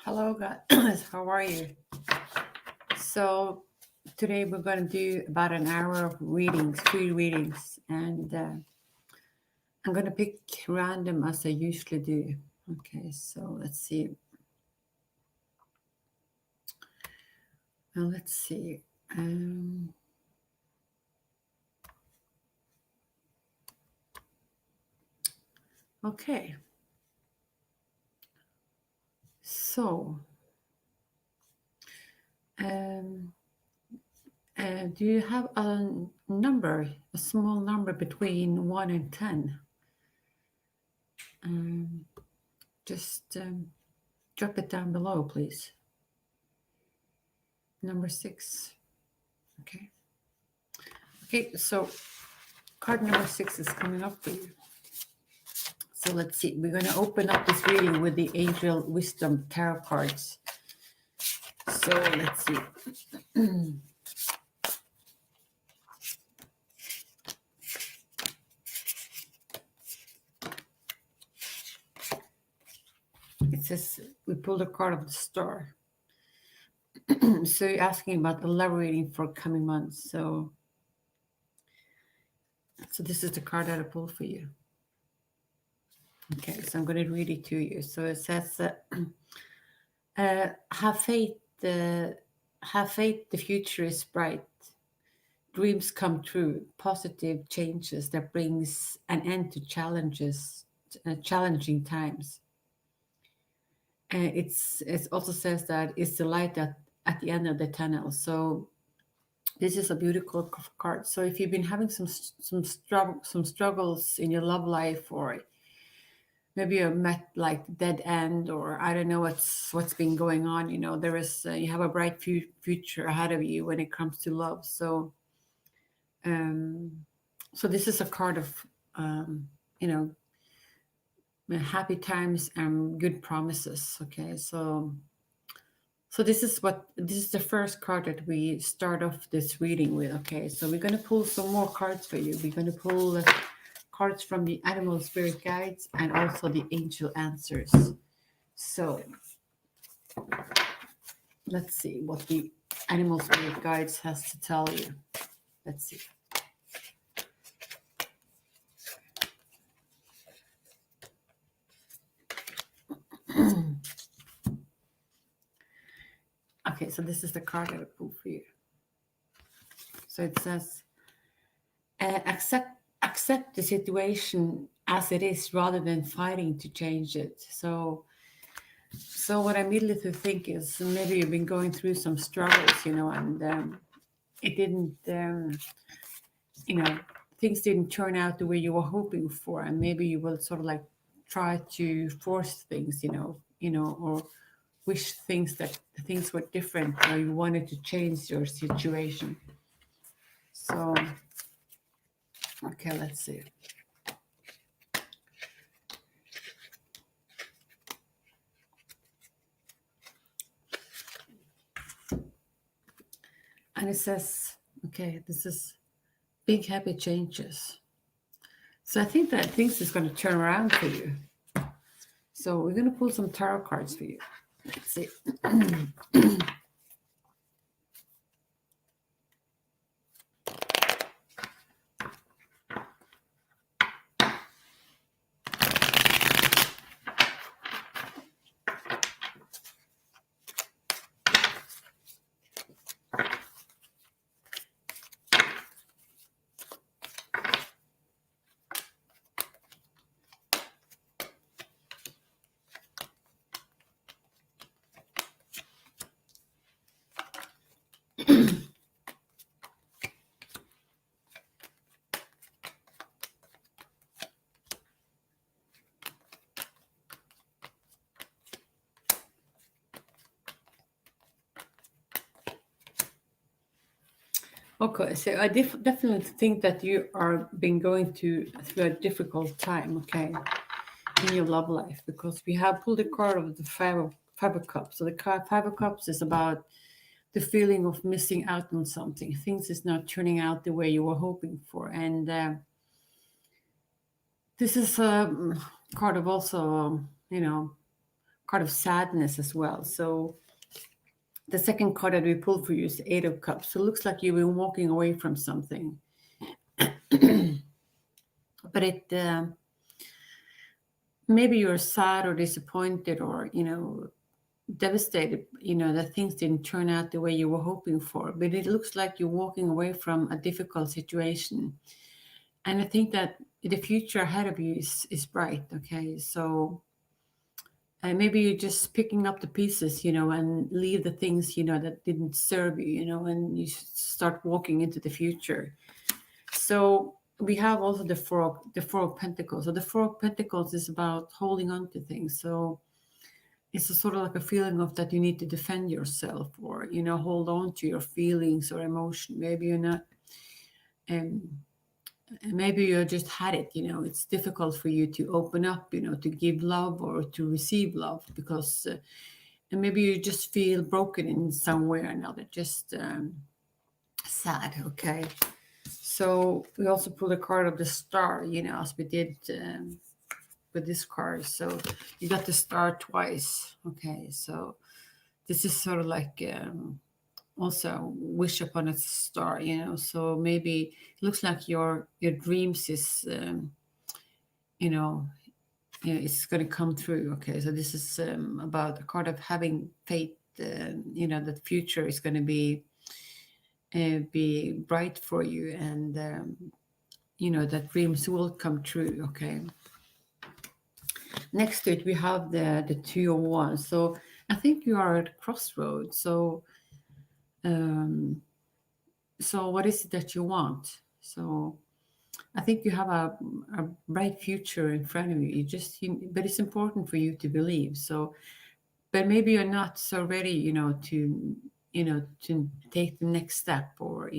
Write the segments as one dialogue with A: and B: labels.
A: Hello guys, how are you? So today we're going to do about an hour of readings, free readings, and I'm going to pick random as I usually do. Okay, so let's see. Well, let's see. Okay, so um, do you have a number, a small number between 1 and 10? Just drop it down below, please. Number 6. Okay. Okay, so card number 6 is coming up for you. So let's see. We're going to open up this reading with the Angel Wisdom Tarot cards. So let's see. It says we pulled a card of the Star. So you're asking about the love reading for coming months. So this is the card that I pulled for you. Okay, so I'm going to read it to you. So it says, have faith. Have faith. The future is bright. Dreams come true. Positive changes that brings an end to challenging times. And it also says that it's the light at the end of the tunnel. So this is a beautiful card. So if you've been having some struggles in your love life, or maybe you met like dead end, or I don't know what's been going on, there is you have a bright future ahead of you when it comes to love. So this is a card of happy times and good promises. Okay, so this is the first card that we start off this reading with. Okay, so we're going to pull some more cards for you. We're going to pull cards from the animal spirit guides and also the angel answers. So let's see what the animal spirit guides has to tell you. Let's see. Okay, so this is the card that I pulled for you. So it says, accept the situation as it is rather than fighting to change it. So what I immediately think is maybe you've been going through some struggles, and it didn't, things didn't turn out the way you were hoping for, and maybe you will sort of like try to force things, or wish that things were different, or you wanted to change your situation. So, okay, let's see. And it says, okay, this is big happy changes. So I think that things is going to turn around for you. So we're going to pull some tarot cards for you. Let's see. Okay, so I definitely think that you are been going through a difficult time, okay, in your love life, because we have pulled the card of the five of cups. So the card five of cups is about the feeling of missing out on something. Things is not turning out the way you were hoping for, and this is a card of also, card of sadness as well. So the second card that we pulled for you is the Eight of Cups. So it looks like you've been walking away from something, but maybe you're sad or disappointed, or devastated, that things didn't turn out the way you were hoping for. But it looks like you're walking away from a difficult situation, and I think that the future ahead of you is bright. Okay, so maybe you're just picking up the pieces, and leave the things, that didn't serve you, and you start walking into the future. So we have also the Four of Pentacles. So the Four of Pentacles is about holding on to things. So it's a sort of like a feeling of that you need to defend yourself, or hold on to your feelings or emotion. Maybe you're not, um, maybe you just had it. It's difficult for you to open up, to give love or to receive love, because and maybe you just feel broken in some way or another, just sad. Okay, so we also pulled a card of the Star, as we did with this card. So you got the Star twice. Okay, so this is sort of like also wish upon a star. So maybe it looks like your dreams is it's going to come through. Okay, so this is about a card of having faith. That the future is going to be bright for you, and that dreams will come true. Okay, next to it we have the Two of Wands. So I think you are at a crossroads. So what is it that you want? So I think you have a bright future in front of you. But it's important for you to believe. So, but maybe you're not so ready, to take the next step, or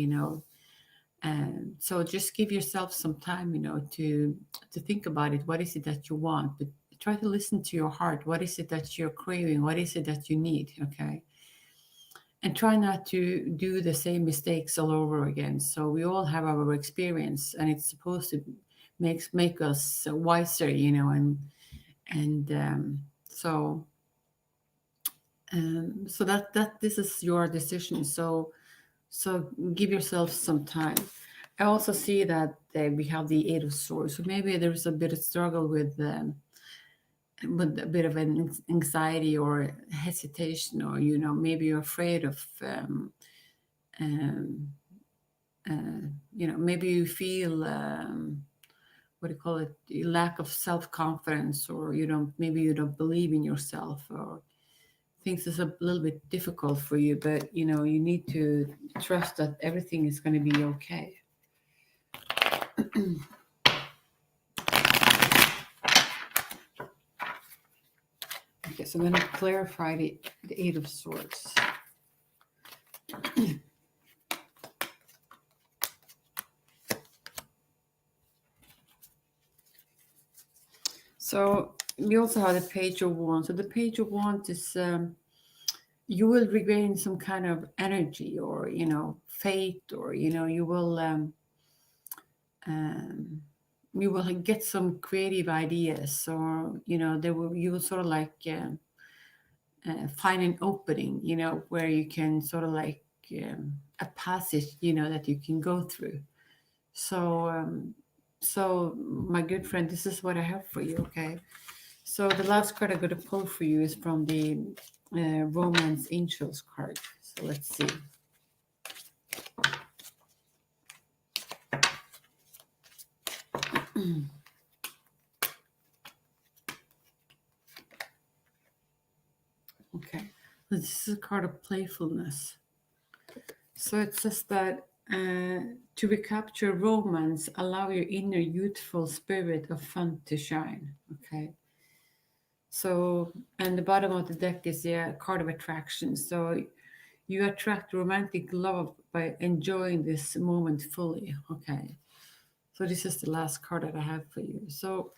A: and so just give yourself some time, to think about it. What is it that you want? But try to listen to your heart. What is it that you're craving? What is it that you need? Okay. And try not to do the same mistakes all over again. So we all have our experience, and it's supposed to make us wiser, and so so that this is your decision. So give yourself some time. I also see that we have the Eight of Swords. So maybe there's a bit of struggle with a bit of an anxiety or hesitation, or maybe you're afraid of um, maybe you feel what do you call it, lack of self-confidence, or maybe you don't believe in yourself, or things is a little bit difficult for you, but you need to trust that everything is going to be okay. Okay, so I'm going to clarify the Eight of Swords. So we also have the Page of Wands. So the Page of Wands is you will regain some kind of energy, or faith, or you will get some creative ideas, or you will sort of like find an opening, where you can sort of like a passage, that you can go through. So so my good friend, this is what I have for you. Okay, so the last card I'm going to pull for you is from the Romance Angels card. So let's see. Okay, this is a card of playfulness. So it says that to recapture romance, allow your inner youthful spirit of fun to shine. Okay. So, and the bottom of the deck is the card of attraction. So you attract romantic love by enjoying this moment fully. Okay. So this is the last card that I have for you. So,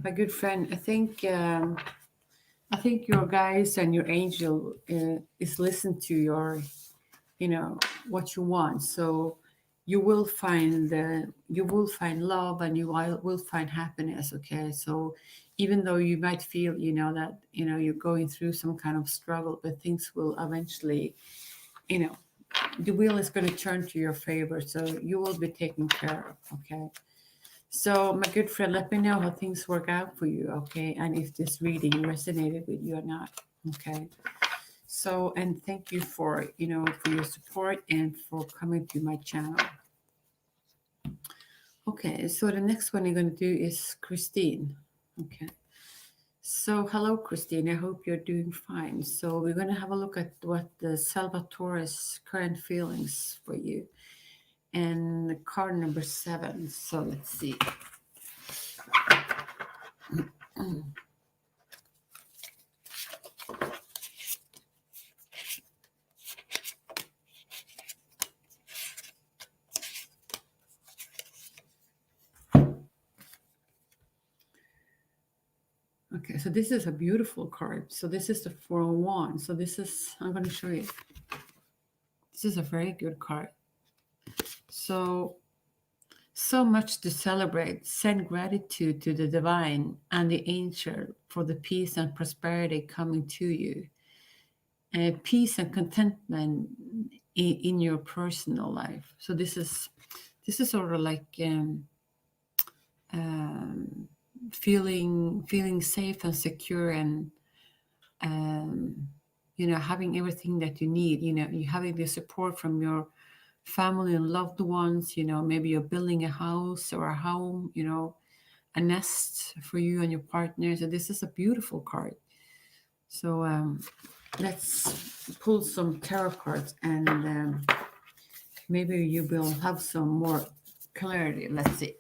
A: my good friend, I think your guides and your angel is listen to your, what you want. So you will find love, and will find happiness. Okay, so even though you might feel, that you're going through some kind of struggle, but things will eventually, you know the wheel is going to turn to your favor, so you will be taken care of. Okay, so my good friend, let me know how things work out for you. Okay, and if this reading resonated with you or not. Okay, so, and thank you for for your support and for coming to my channel. Okay, so the next one you're going to do is Christine. Okay, so hello Christine, I hope you're doing fine. So we're going to have a look at what the Salvatore's current feelings for you, and card number 7. So let's see. Okay, so this is a beautiful card. So this is the 401. So this is, I'm going to show you. This is a very good card. So much to celebrate. Send gratitude to the divine and the angel for the peace and prosperity coming to you. Peace and contentment in your personal life. So this is sort of like feeling safe and secure, and having everything that you need. You having the support from your family and loved ones. Maybe you're building a house or a home. A nest for you and your partner. So this is a beautiful card. So let's pull some tarot cards, and maybe you will have some more clarity. Let's see.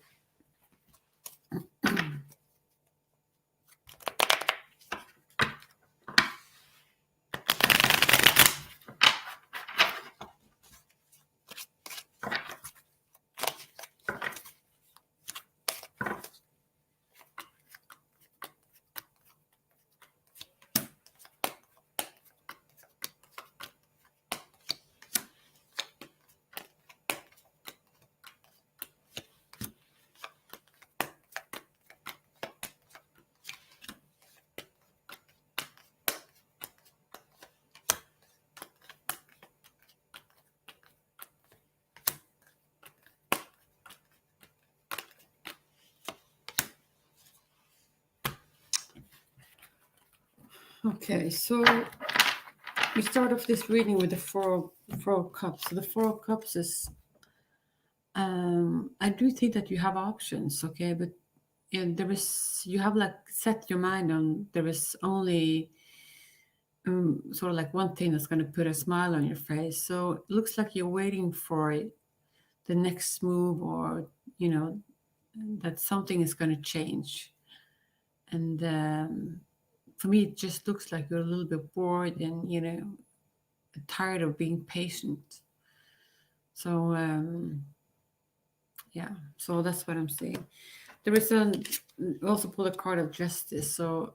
A: Okay, so we start off this reading with the four of cups. So the 4 of cups is, I do think that you have options, okay, but you have like set your mind on, there is only sort of like one thing that's going to put a smile on your face. So it looks like you're waiting for the next move, or that something is going to change. And for me, it just looks like you're a little bit bored, and tired of being patient. So yeah, so that's what I'm saying. There is also pull a card of justice. So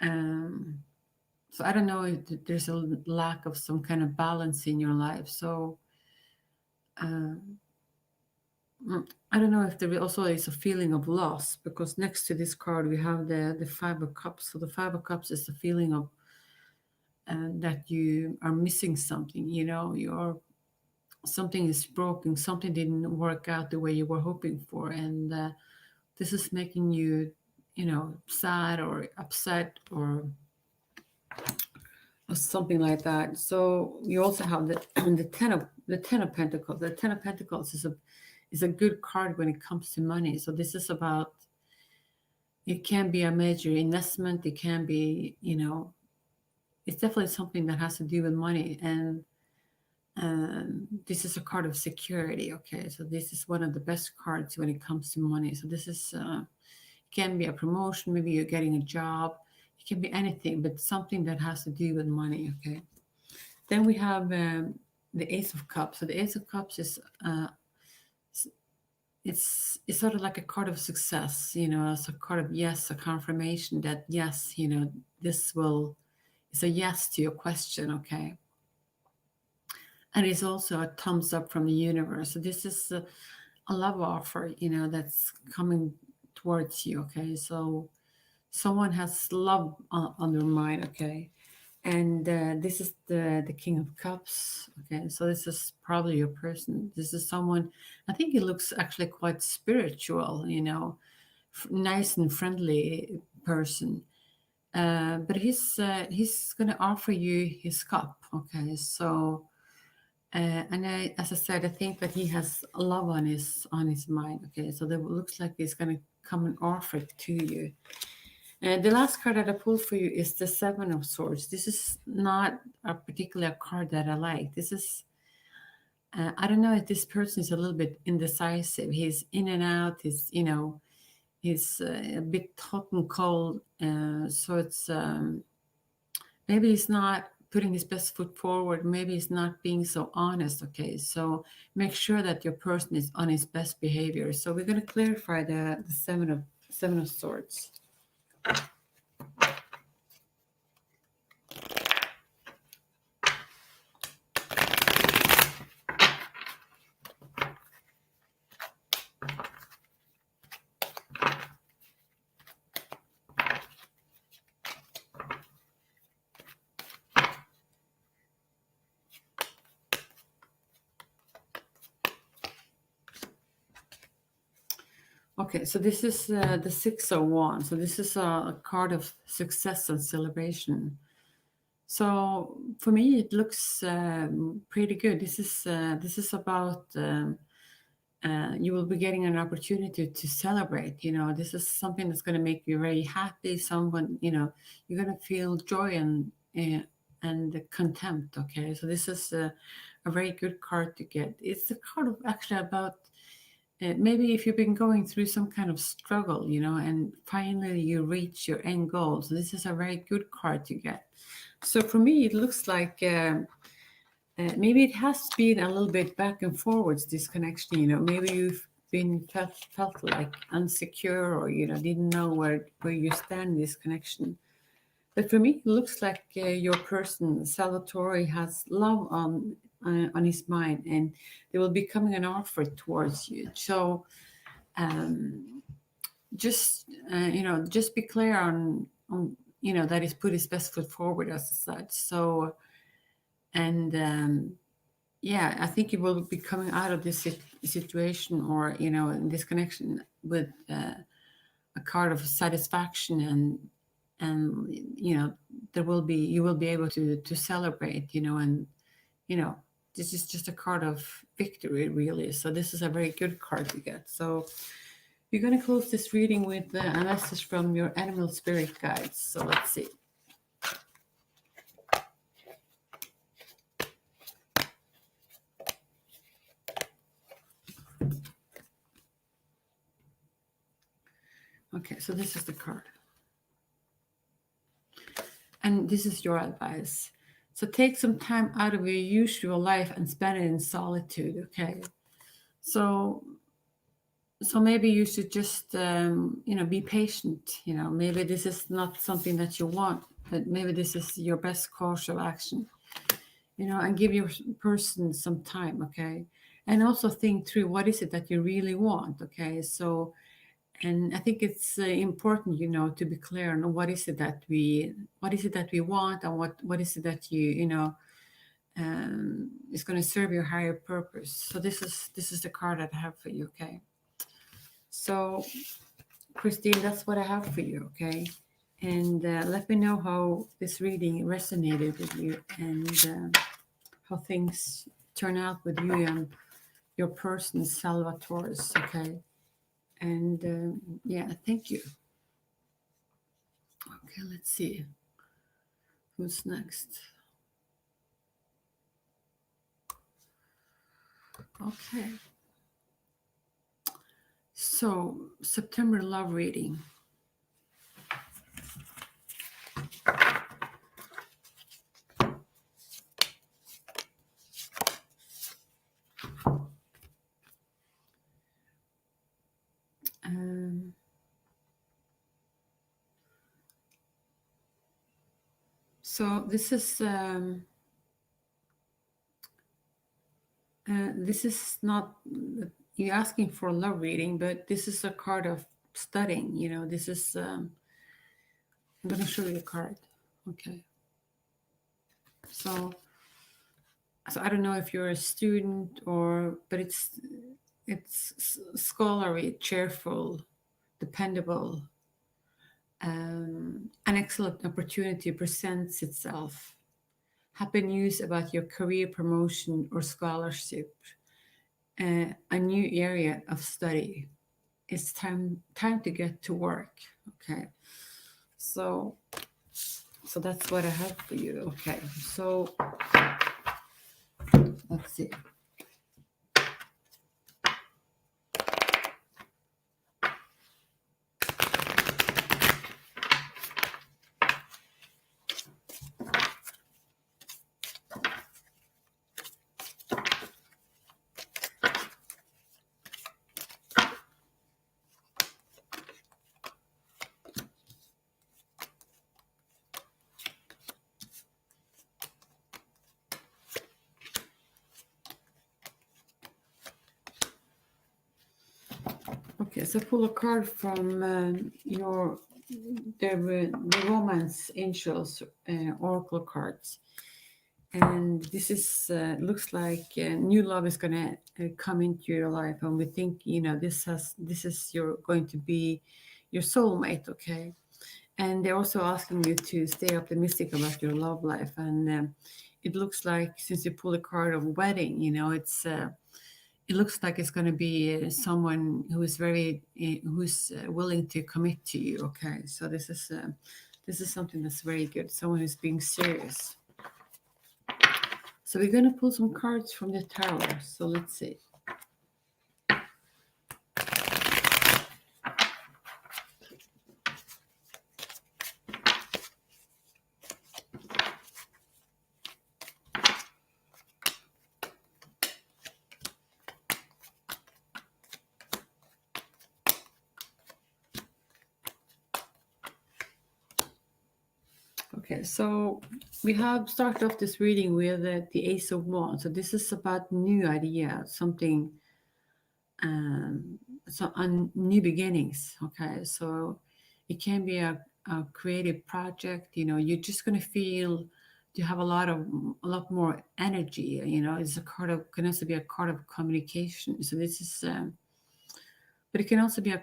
A: I don't know if there's a lack of some kind of balance in your life. So I don't know if there also is a feeling of loss, because next to this card we have the 5 of cups. So the 5 of cups is the feeling of that you are missing something. You're something is broken, something didn't work out the way you were hoping for, and this is making you sad or upset, or something like that. So you also have the the 10 of pentacles. The 10 of pentacles is a good card when it comes to money. So this is about, it can be a major investment, it can be, it's definitely something that has to do with money. And this is a card of security. Okay, so this is one of the best cards when it comes to money. So this is can be a promotion, maybe you're getting a job, it can be anything, but something that has to do with money. Okay, then we have the Ace of Cups. So the Ace of Cups is it's sort of like a card of success. It's a card of yes, a confirmation that yes, this will, it's a yes to your question. Okay, And it's also a thumbs up from the universe. So this is a love offer, that's coming towards you. Okay, so someone has love on their mind. Okay, and this is the King of Cups. Okay, so this is probably your person. This is someone. I think he looks actually quite spiritual. Nice and friendly person. But he's gonna offer you his cup. Okay, so and as I said, I think that he has love on his mind. Okay, so it looks like he's gonna come and offer it to you. And the last card that I pulled for you is the Seven of Swords. This is not a particular card that I like. This is I don't know if this person is a little bit indecisive. He's in and out. He's a bit hot and cold. So it's maybe he's not putting his best foot forward. Maybe he's not being so honest. Okay, so make sure that your person is on his best behavior. So we're going to clarify the Seven of Swords. Okay, so this is the Six of Wands. So this is a card of success and celebration. So for me, it looks pretty good. This is about you will be getting an opportunity to celebrate. This is something that's going to make you very happy. Someone, you're going to feel joy and contempt. Okay, so this is a very good card to get. It's a card of actually about maybe if you've been going through some kind of struggle, and finally you reach your end goal. So this is a very good card to get. So for me, it looks like maybe it has been a little bit back and forwards, this connection. Maybe you've been felt like insecure, or didn't know where you stand in this connection. But for me, it looks like your person, Salvatore, has love on his mind, and there will be coming an offer towards you. So um, just be clear on that he's put his best foot forward as such. So and yeah, I think you will be coming out of this situation, or in this connection with a card of satisfaction, and you will be able to celebrate, and you know this is just a card of victory, really. So this is a very good card to get. So we're going to close this reading with a message from your animal spirit guides. So let's see. Okay, so this is the card. And this is your advice. So take some time out of your usual life and spend it in solitude, okay? So maybe you should just be patient. Maybe this is not something that you want, but maybe this is your best course of action. And give your person some time, okay? And also think through what is it that you really want, okay? So, and I think it's important, to be clear on what is it that we want, and what is it that is going to serve your higher purpose. So this is the card that I have for you, okay? So, Christine, that's what I have for you, okay? And let me know how this reading resonated with you, and how things turn out with you and your person, Salvatore's, okay? And yeah, thank you. Okay, let's see. Who's next? Okay. So, September love reading. So this is This is not you're asking for a love reading, but this is a card of studying. This is. I'm gonna show you a card. Okay. So I don't know if you're a student but it's scholarly, cheerful, dependable. An excellent opportunity presents itself. Happy news about your career promotion or scholarship, a new area of study. It's time to get to work. Okay, so that's what I have for you. Okay, so let's see. Okay, so pull a card from your the Romance Angels Oracle cards, and this is looks like new love is gonna come into your life, and we think this is your going to be your soulmate, okay? And they're also asking you to stay optimistic about your love life, and it looks like since you pulled a card of wedding, it looks like it's going to be someone who is who's willing to commit to you. Okay, so this is something that's very good. Someone who's being serious. So we're going to pull some cards from the Tower. So let's see. Okay, so we have started off this reading with the Ace of Wands. So this is about new idea, something, um, on new beginnings. Okay, so it can be a creative project. You're just gonna feel you have a lot more energy. It's a card of can also be a card of communication. So this is. But it can also be a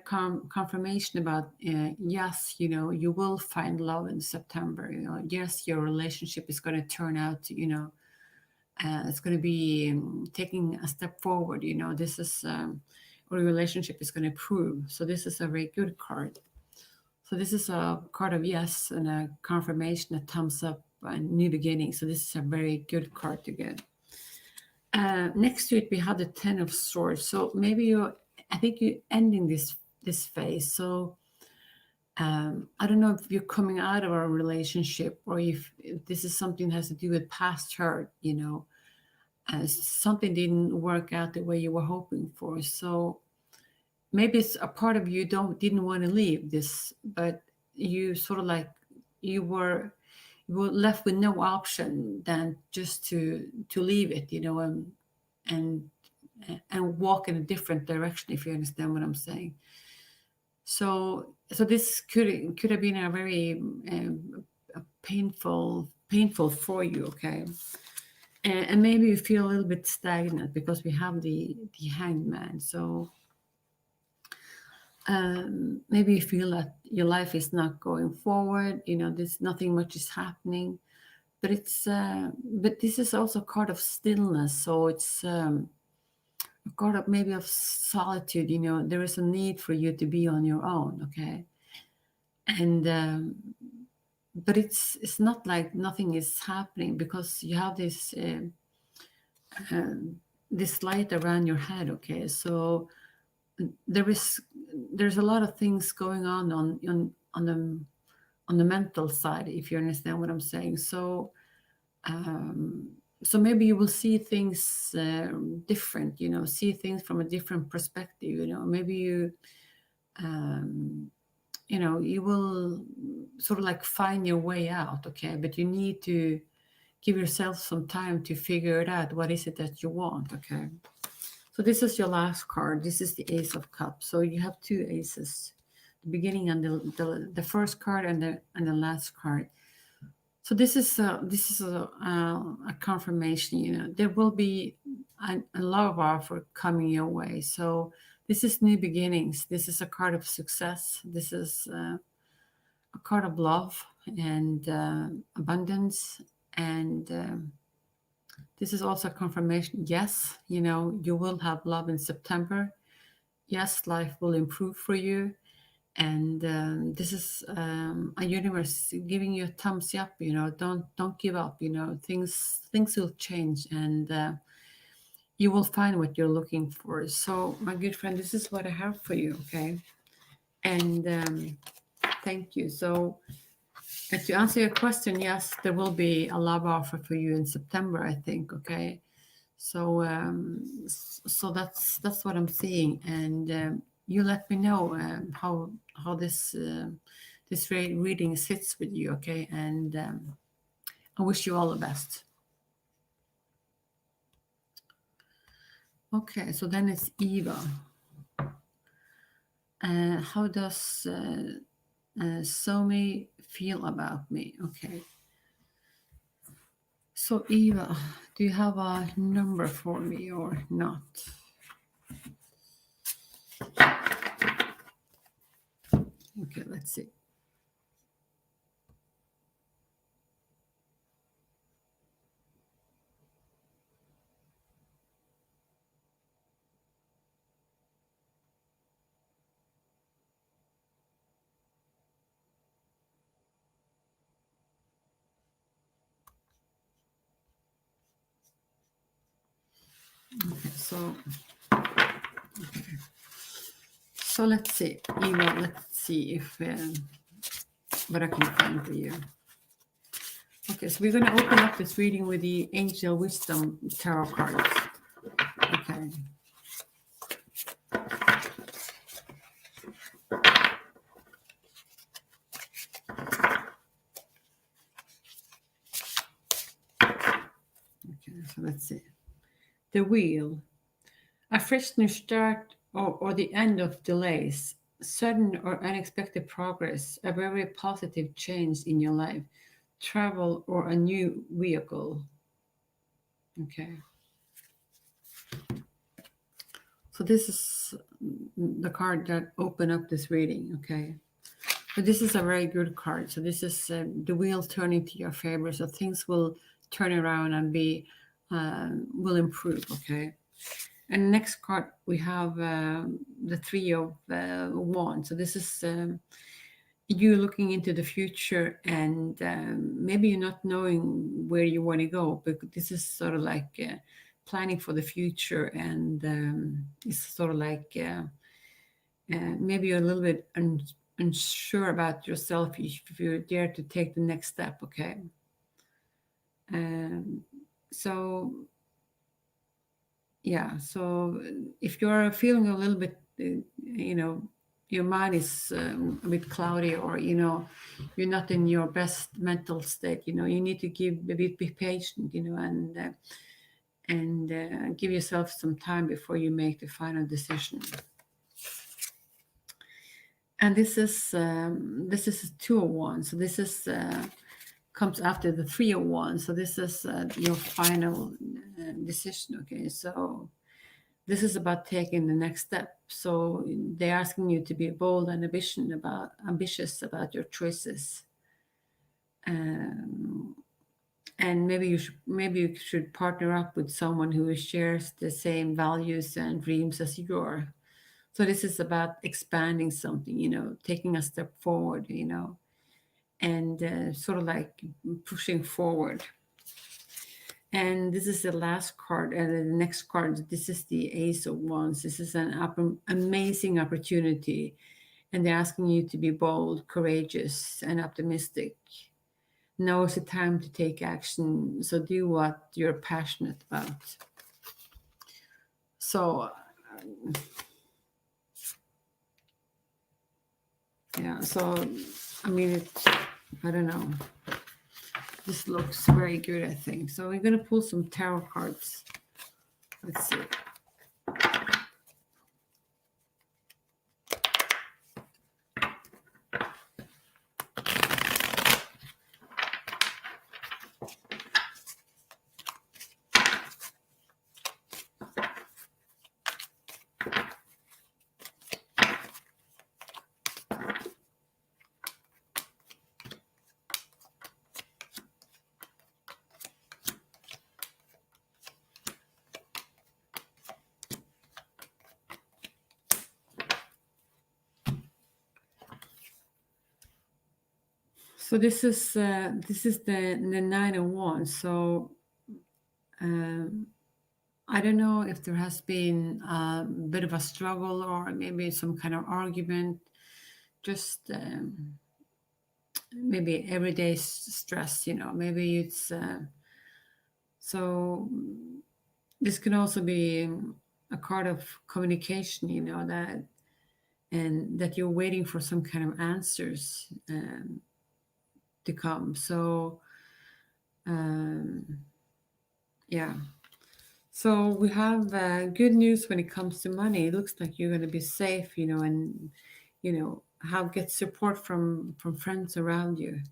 A: confirmation about yes, you will find love in September. Yes, your relationship is going to turn out. It's going to be taking a step forward. This is or your relationship is going to prove. So this is a very good card. So this is a card of yes and a confirmation, a thumbs up, and new beginning. So this is a very good card to get. Next to it, we have the Ten of Swords. So maybe I think you're ending this phase. So I don't know if you're coming out of a relationship or if this is something that has to do with past hurt. Something didn't work out the way you were hoping for. So maybe it's a part of you didn't want to leave this, but you sort of like you were left with no option than just to leave it, and walk in a different direction, if you understand what I'm saying. So this could have been a very painful for you, okay? And maybe you feel a little bit stagnant because we have the Hanged Man. So maybe you feel that your life is not going forward. There's nothing much is happening, but but this is also a card of stillness. So it's a card of maybe of solitude. There is a need for you to be on your own, okay? And but it's not like nothing is happening because you have this light around your head, okay? So there's a lot of things going on the mental side, if you understand what I'm saying. Um, so maybe you will see things different, see things from a different perspective. Maybe um, you will sort of like find your way out, okay? But you need to give yourself some time to figure it out. What is it that you want? Okay. So this is your last card. This is the Ace of Cups. So you have two aces, the beginning and the first card and the last card. So this is a confirmation. You know, there will be a love offer coming your way. So this is new beginnings. This is a card of success. This is a card of love and abundance. And this is also a confirmation. Yes, you know, you will have love in September. Yes, life will improve for you. And this is a universe giving you a thumbs up. You know, don't give up. You know, things will change, and you will find what you're looking for. So, my good friend, this is what I have for you. Okay, and thank you. So, to answer your question, yes, there will be a love offer for you in September, I think. Okay, so so that's what I'm seeing, and you let me know how this reading sits with you. Okay, and I wish you all the best. Okay, so then it's Eva. How does Somi feel about me? Okay. So Eva, do you have a number for me or not? Okay, let's see. Okay, so let's see, Eva. Let's see if what I can find for you. Okay, so we're going to open up this reading with the Angel Wisdom Tarot cards. Okay. Okay, so let's see. The Wheel. A fresh new start or the end of delays, sudden or unexpected progress, a very positive change in your life, travel or a new vehicle. Okay. So this is the card that opened up this reading. Okay. But this is a very good card. So this is the wheel turning to your favor. So things will turn around and be will improve. Okay. And next card we have the Three of Wands. So this is you looking into the future, and maybe you're not knowing where you want to go, but this is sort of like planning for the future, and it's sort of like maybe you're a little bit unsure about yourself if you dare to take the next step. Okay. So yeah, so if you're feeling a little bit you know, your mind is a bit cloudy, or you know, you're not in your best mental state, you know, you need to be patient, you know, and give yourself some time before you make the final decision. And this is a 201. So this is comes after the 301. So this is your final decision. Okay, so this is about taking the next step. So they're asking you to be bold and ambitious about your choices. And maybe you should partner up with someone who shares the same values and dreams as you are. So this is about expanding something, you know, taking a step forward, you know, and sort of like pushing forward. And this is the last card, and the next card, this is the Ace of Wands. This is an amazing opportunity, and they're asking you to be bold, courageous, and optimistic. Now is the time to take action. So do what you're passionate about. So, yeah. So, I mean, I don't know. this looks very good, I think. So we're going to pull some tarot cards. Let's see. So this is the Nine of Wands. So I don't know if there has been a bit of a struggle or maybe some kind of argument, just maybe everyday stress, maybe it's so this can also be a card of communication, that and that you're waiting for some kind of answers to come. So yeah. So we have good news when it comes to money. It looks like you're going to be safe, and get support from friends around you.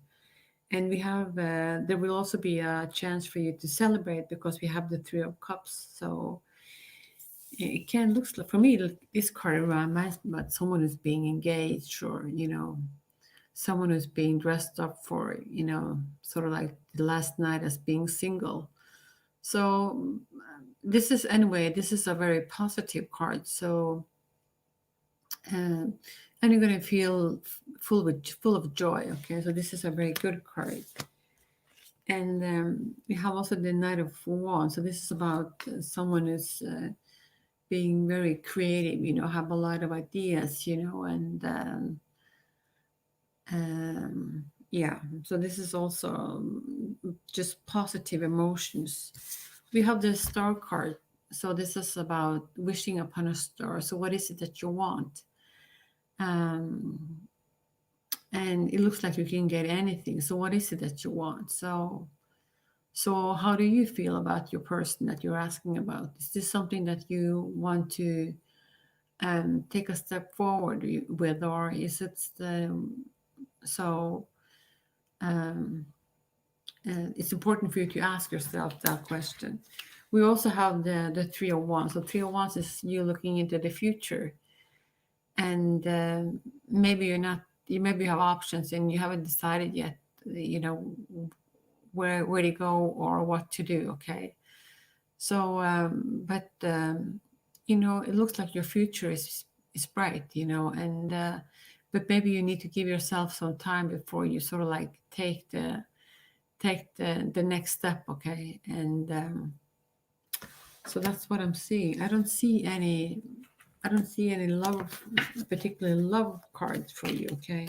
A: And we have there will also be a chance for you to celebrate because we have the Three of Cups. So it can looks like, for me, this card reminds me about someone who's being engaged, or someone who's being dressed up for, sort of like the last night as being single. So this is a very positive card. So and you're going to feel full of joy. Okay, so this is a very good card. And we have also the Knight of Wands. So this is about someone who's being very creative, have a lot of ideas, and yeah. So this is also just positive emotions. We have the Star card. So this is about wishing upon a star. So what is it that you want? And it looks like you can get anything. So what is it that you want? So how do you feel about your person that you're asking about? Is this something that you want to take a step forward with, or is it so? It's important for you to ask yourself that question. We also have the Three of Wands. So Three of Wands is you looking into the future, and maybe you maybe have options and you haven't decided yet, where to go or what to do. Okay, so but it looks like your future is bright, and but maybe you need to give yourself some time before you sort of like take the next step. Okay, and so that's what I'm seeing. I don't see any love, particularly love cards for you. Okay,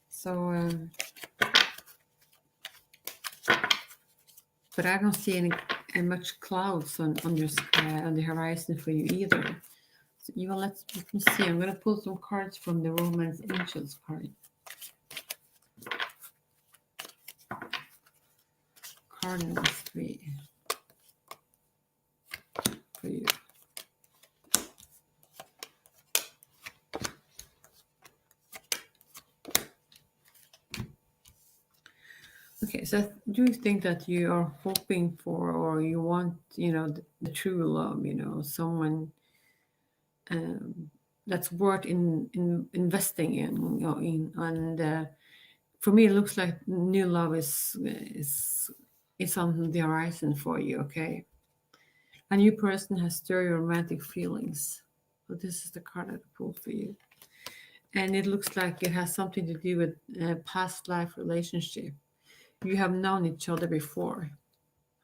A: so but I don't see any much clouds on your sky, on the horizon for you either. So let me see. I'm going to pull some cards from the Romance Angels card. Card number 3 for you. Okay, so do you think that you are hoping for, or you want, the true love, someone that's worth investing in, and for me, it looks like new love is on the horizon for you. Okay, a new person has stirred your romantic feelings. So this is the card I pulled for you, and it looks like it has something to do with a past life relationship. You have known each other before.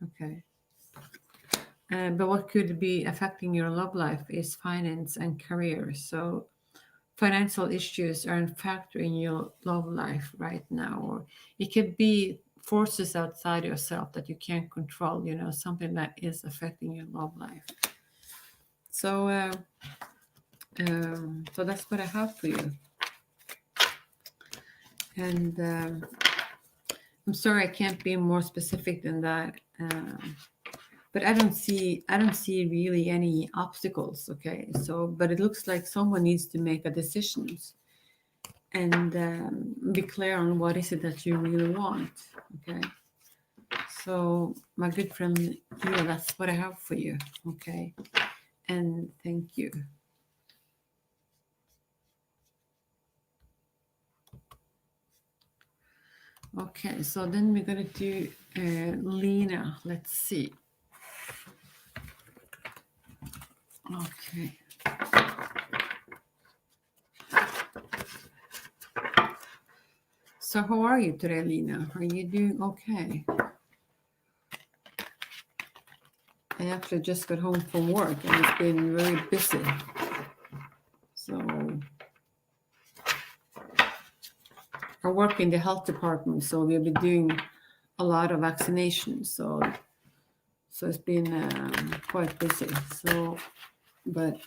A: Okay. But what could be affecting your love life is finance and career. So financial issues are a factor in your love life right now, or it could be forces outside yourself that you can't control, something that is affecting your love life. So so that's what I have for you. And I'm I'm sorry, I can't be more specific than that. But I don't see really any obstacles. Okay, so but it looks like someone needs to make a decision and be clear on what is it that you really want. Okay, so my good friend Leo, that's what I have for you. Okay, and thank you. Okay, so then we're gonna do Lena. Let's see. Okay. So how are you today, Lena? Are you doing okay? I actually just got home from work and it's been very busy. So I work in the health department, so we'll be doing a lot of vaccinations. So it's been quite busy. So, but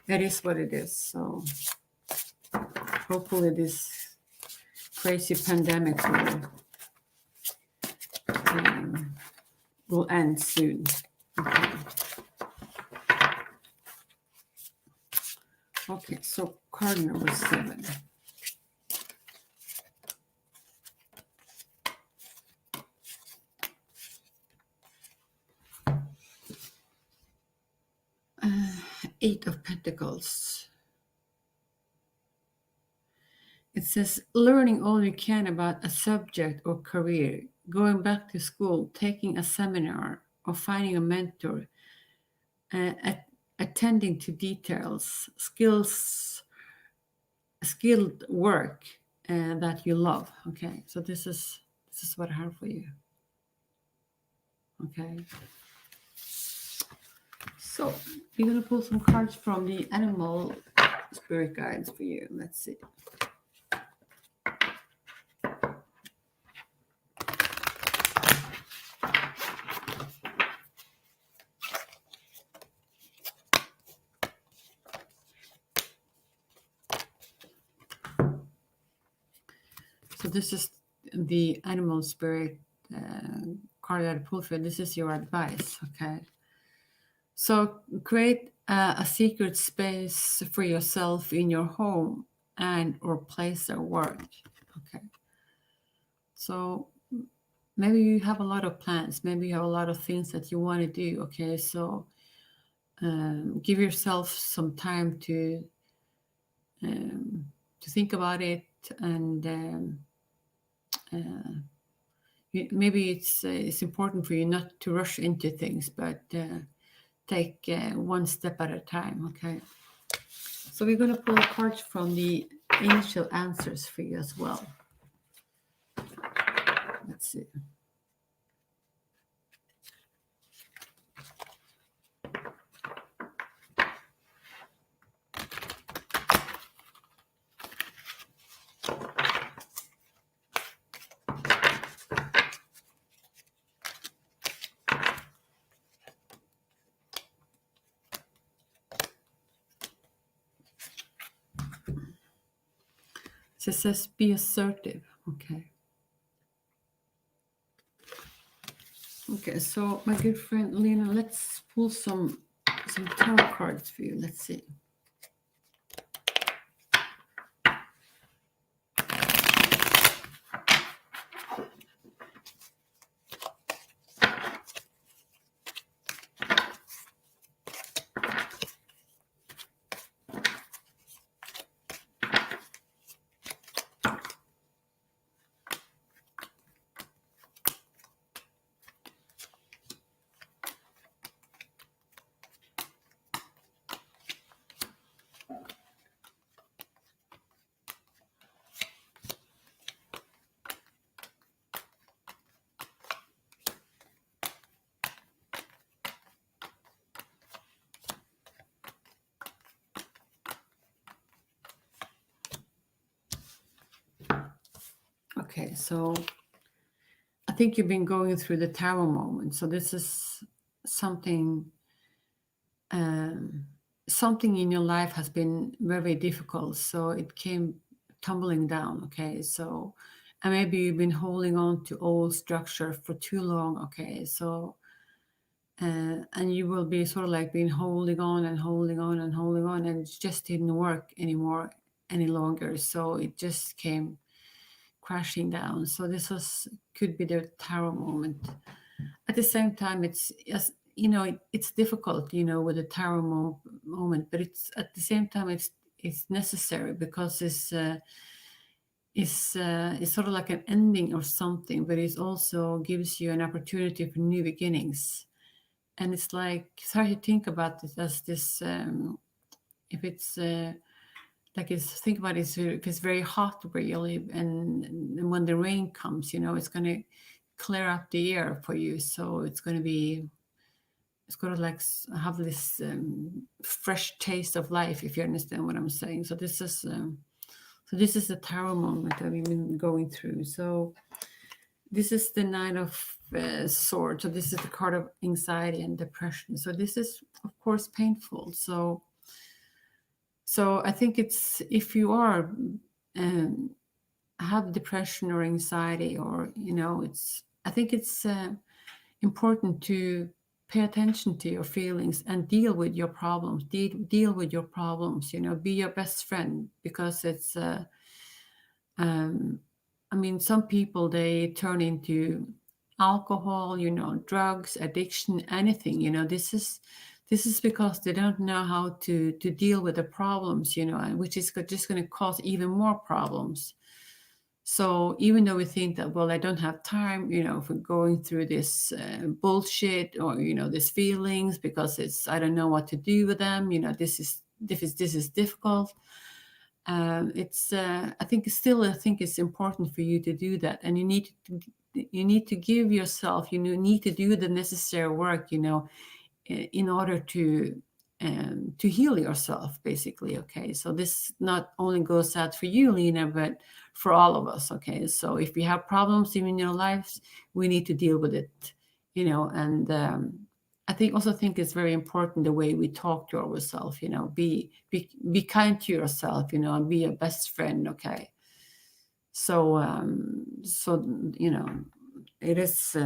A: it is what it is. So hopefully this crazy pandemic will end soon. Okay. Okay, so card number 7. Eight of Pentacles. It says learning all you can about a subject or career, going back to school, taking a seminar, or finding a mentor, attending to details, skilled work that you love. Okay, so this is what I have for you. Okay, so we're gonna pull some cards from the animal spirit guides for you. Let's see. So this is the animal spirit card that I pulled for. This is your advice, okay? So create a secret space for yourself in your home and or place of work, okay? So maybe you have a lot of plans. Maybe you have a lot of things that you want to do, okay? So give yourself some time to think about it and maybe it's important for you not to rush into things, but take one step at a time. Okay. So we're going to pull cards from the initial answers for you as well. Let's see. So it says be assertive. Okay. Okay, so my good friend Lena, let's pull some tarot cards for you. Let's see. Okay, so I think you've been going through the tower moment. So this is something something in your life has been very difficult. So it came tumbling down. Okay, so and maybe you've been holding on to old structure for too long. Okay, so and you will be sort of like being holding on and holding on and holding on, and it just didn't work anymore any longer. So it just came crashing down. So this could be the tower moment. At the same time, it's just, it's difficult, with the tower moment, but it's at the same time it's necessary, because it's sort of like an ending or something, but it also gives you an opportunity for new beginnings. And it's like, try to think about this as this, if it's like, think about it, if it's very hot where you live, and when the rain comes, it's going to clear up the air for you. So it's going to like have this fresh taste of life, if you understand what I'm saying. So this is the tower moment that we've been going through. So this is the Knight of Swords. So this is the card of anxiety and depression. So this is, of course, painful. So I think it's, if you are have depression or anxiety, or I think it's important to pay attention to your feelings and deal with your problems. Deal with your problems. Be your best friend, because it's. I mean, some people, they turn into alcohol, drugs, addiction, anything. This is because they don't know how to deal with the problems, and which is just going to cause even more problems. So even though we think that, well, I don't have time, for going through this bullshit, or these feelings, because I don't know what to do with them. This is difficult. I think it's important for you to do that, and you need to give yourself, need to do the necessary work, in order to heal yourself, basically. Okay, so this not only goes out for you, Lena, but for all of us. Okay, so if we have problems in your lives, we need to deal with it, and I think it's very important the way we talk to ourselves. Be kind to yourself, and be your best friend. Okay, so it is.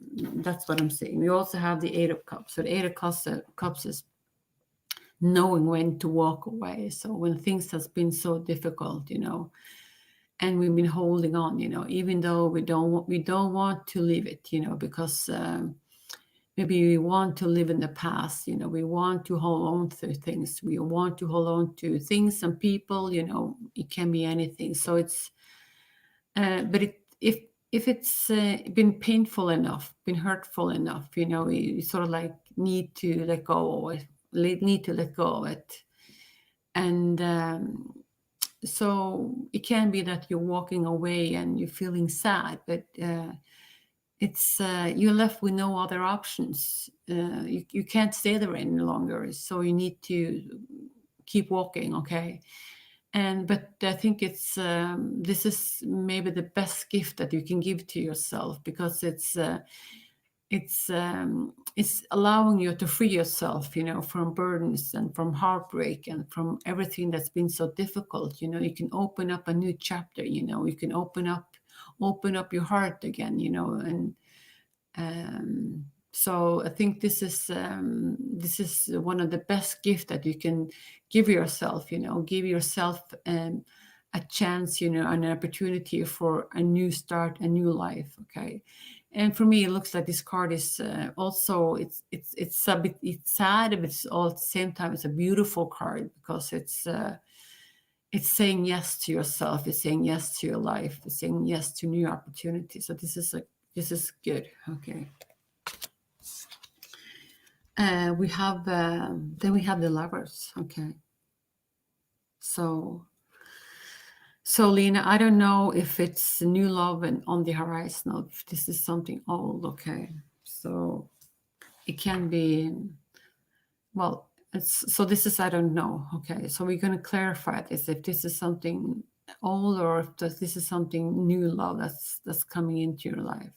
A: That's what I'm saying. We also have the Eight of Cups. So the Eight of Cups is knowing when to walk away. So when things has been so difficult, and we've been holding on, even though we don't want to leave it, because maybe we want to live in the past, we want to hold on to things. We want to hold on to things and people, it can be anything. So it's, but if it's been painful enough, been hurtful enough, we sort of like need to let go of it. And so it can be that you're walking away and you're feeling sad, but it's you're left with no other options. You can't stay there any longer, so you need to keep walking. Okay. But I think it's this is maybe the best gift that you can give to yourself, because it's allowing you to free yourself, from burdens and from heartbreak and from everything that's been so difficult. You can open up a new chapter. You can open up your heart again. And so I think this is one of the best gifts that you can give yourself. Give yourself a chance, and an opportunity for a new start, a new life. Okay. And for me, it looks like this card is also it's sad, but it's all at the same time it's a beautiful card, because it's saying yes to yourself, it's saying yes to your life, it's saying yes to new opportunities. So this is good. Okay. We have then we have the Lovers. Okay. So Lena, I don't know if it's new love and on the horizon, or if this is something old. Okay. So it can be, well, this is, I don't know. Okay. So we're going to clarify this, if this is something old, or if this is something new love that's coming into your life.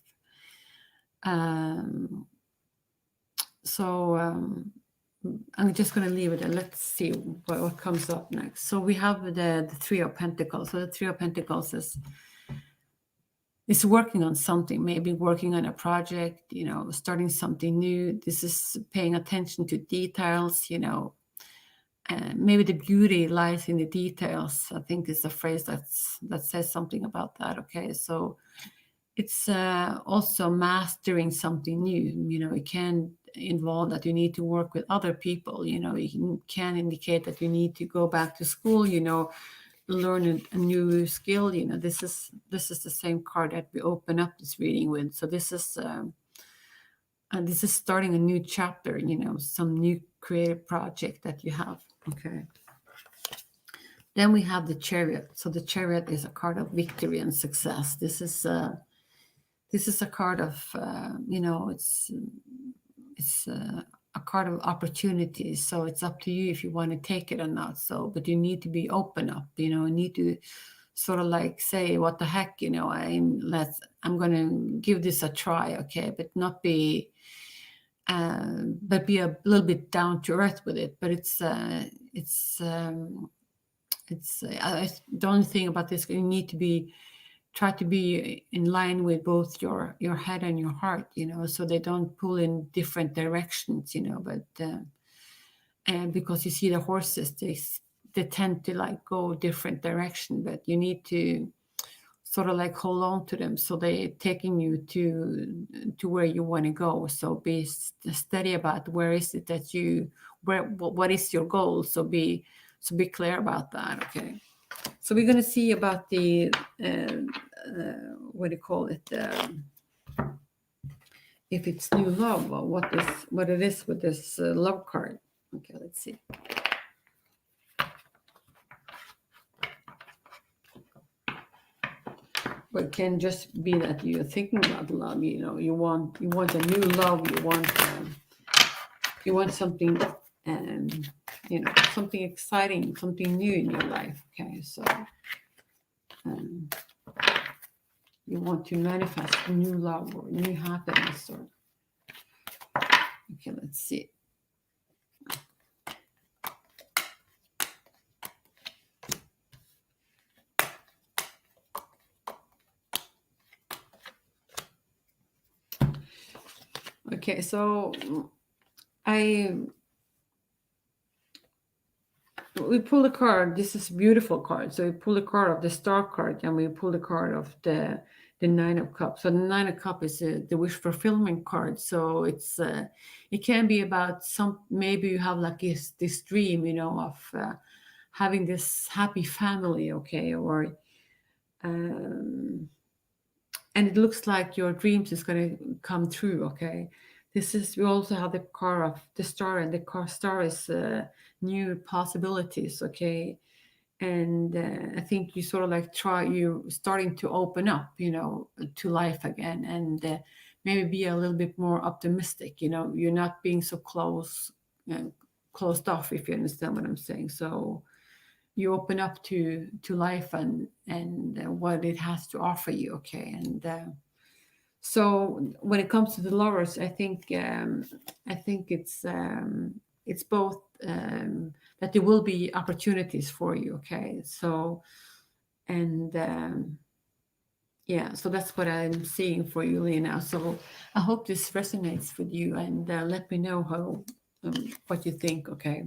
A: I'm just going to leave it, and let's see what comes up next. So we have the Three of Pentacles. So the Three of Pentacles is is working on something, maybe working on a project, starting something new. This is paying attention to details, maybe the beauty lies in the details. I think is a phrase that says something about that. Okay, so it's also mastering something new. It can involve that you need to work with other people. It can indicate that you need to go back to school, learn a new skill. This is the same card that we open up this reading with. So this is starting a new chapter, some new creative project that you have. Okay. Then we have the Chariot. So the Chariot is a card of victory and success. This is a card of it's a card of opportunity. So it's up to you if you want to take it or not. So, but you need to be open up. You need to sort of like say, what the heck, I'm going to give this a try, okay, but not be. But be a little bit down to earth with it. But the only thing about this, you need to try to be in line with both your head and your heart, so they don't pull in different directions, but and because you see the horses, they tend to like go different direction, but you need to sort of like hold on to them, so they're taking you to where you want to go. So be steady about where is it that what is your goal. So be clear about that. Okay. So we're going to see about the what do you call it? If it's new love, or what it is with this love card. Okay, let's see. But it can just be that you're thinking about love. You want a new love. You want something, something exciting, something new in your life. Okay, so you want to manifest new love or new happiness. Okay, let's see. Okay, so we pull a card. This is a beautiful card. So we pull a card of the Star card, and we pull the card of the Nine of Cups. So the Nine of Cups is the wish fulfillment card. So it can be about maybe you have like this dream, of having this happy family, okay, or and it looks like your dreams is going to come true. Okay, we also have the card of the Star, and the Star is new possibilities. Okay, and I think you sort of like you're starting to open up, to life again, and maybe be a little bit more optimistic. You're not being so closed off, if you understand what I'm saying. So you open up to life and what it has to offer you. Okay, and so when it comes to the lovers, I think it's both that there will be opportunities for you. Okay, so and yeah, so that's what I'm seeing for you, Lena. So I hope this resonates with you, and let me know how what you think. Okay,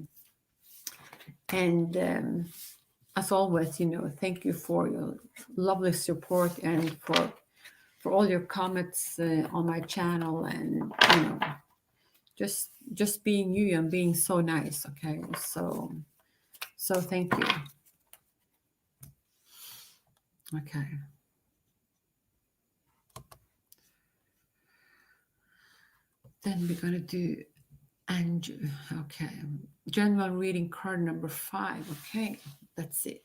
A: and as always, thank you for your lovely support and for all your comments on my channel, and just being you and being so nice. Okay, so thank you. Okay, then we're gonna do Andrew. Okay, general reading card number 5. Okay, that's it.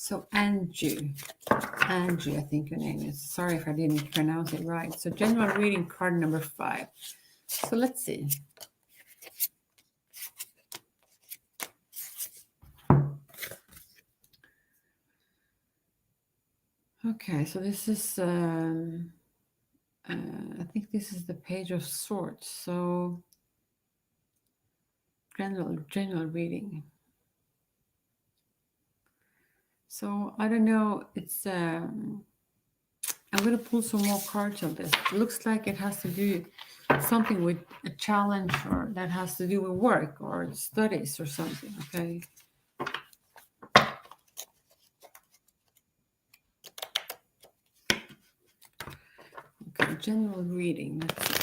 A: So Angie, I think your name is. Sorry if I didn't pronounce it right. So general reading card number 5. So let's see. Okay, so this is, I think this is the Page of Swords. So general reading. So I don't know. It's I'm going to pull some more cards on this. It looks like it has to do something with a challenge, or that has to do with work or studies or something. Okay. Okay, general reading. Let's see.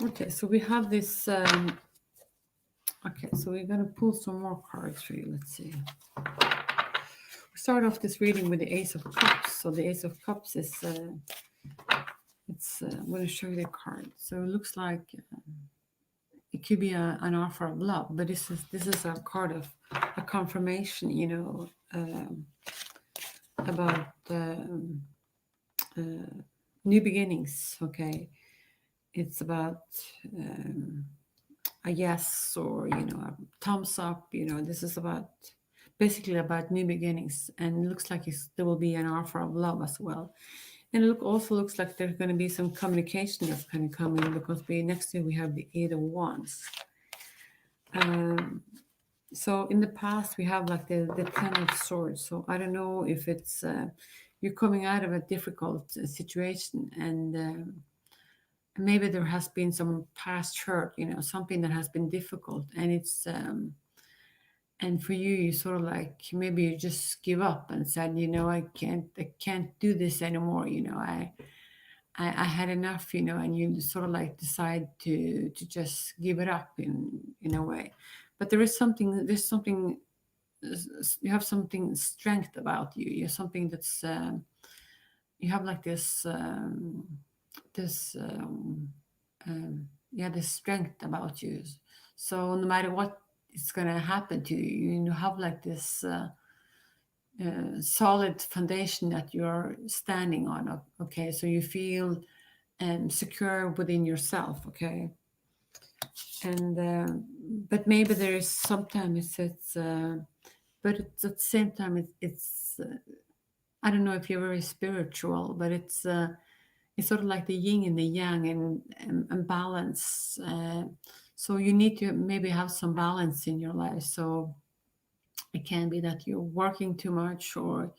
A: Okay, so we have this. Okay, so we're going to pull some more cards for you. Let's see. We start off this reading with the Ace of Cups. So the Ace of Cups is, I'm going to show you the card. So it looks like it could be an offer of love, but this is a card of a confirmation, about new beginnings. Okay, it's about a yes, or a thumbs up. This is basically about new beginnings, and it looks like there will be an offer of love as well. And it also looks like there's going to be some communication that's going to come in, because next to we have the Eight of Wands. So in the past we have like the Ten of Swords. So I don't know if it's you're coming out of a difficult situation, and maybe there has been some past hurt, something that has been difficult, and it's and for you, you sort of like, maybe you just give up and said, I can't do this anymore. I had enough, and you sort of like decide to just give it up in a way. But there's something, you have something strength about you. You're something that's, you have like this, this strength about you. So no matter what is going to happen to you, you have like this solid foundation that you're standing on. Okay, so you feel secure within yourself. Okay, and but maybe there is sometimes but it's at the same time it's I don't know if you're very spiritual, but it's sort of like the yin and the yang, and balance. So you need to maybe have some balance in your life. So it can be that you're working too much, or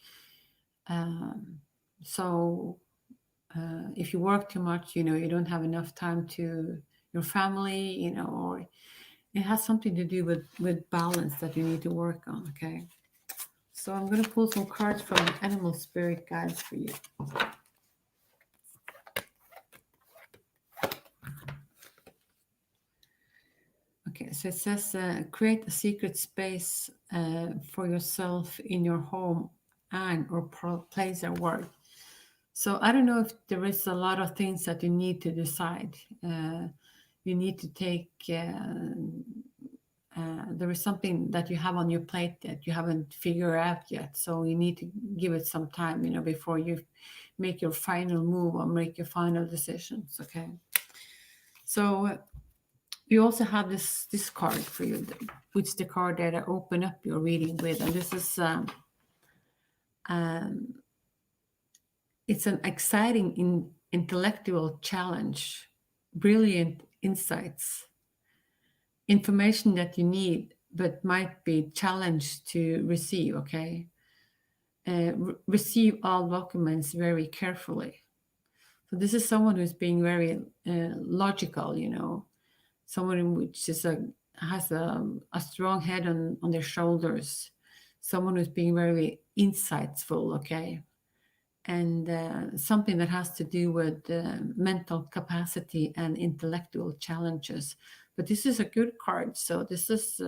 A: so if you work too much, you don't have enough time to your family, or it has something to do with balance that you need to work on. Okay, so I'm going to pull some cards from animal spirit guides for you. Okay, so it says create a secret space for yourself in your home or place at work. So I don't know if there is a lot of things that you need to decide. You need to take, there is something that you have on your plate that you haven't figured out yet. So you need to give it some time, before you make your final move or make your final decisions. Okay. So you also have this card for you, which is the card that I open up your reading with. And this is, it's an exciting intellectual challenge, brilliant insights, information that you need, but might be challenged to receive. Okay. Receive all documents very carefully. So this is someone who's being very logical, someone which has a strong head on their shoulders, someone who's being very insightful, okay? And something that has to do with mental capacity and intellectual challenges. But this is a good card. So this is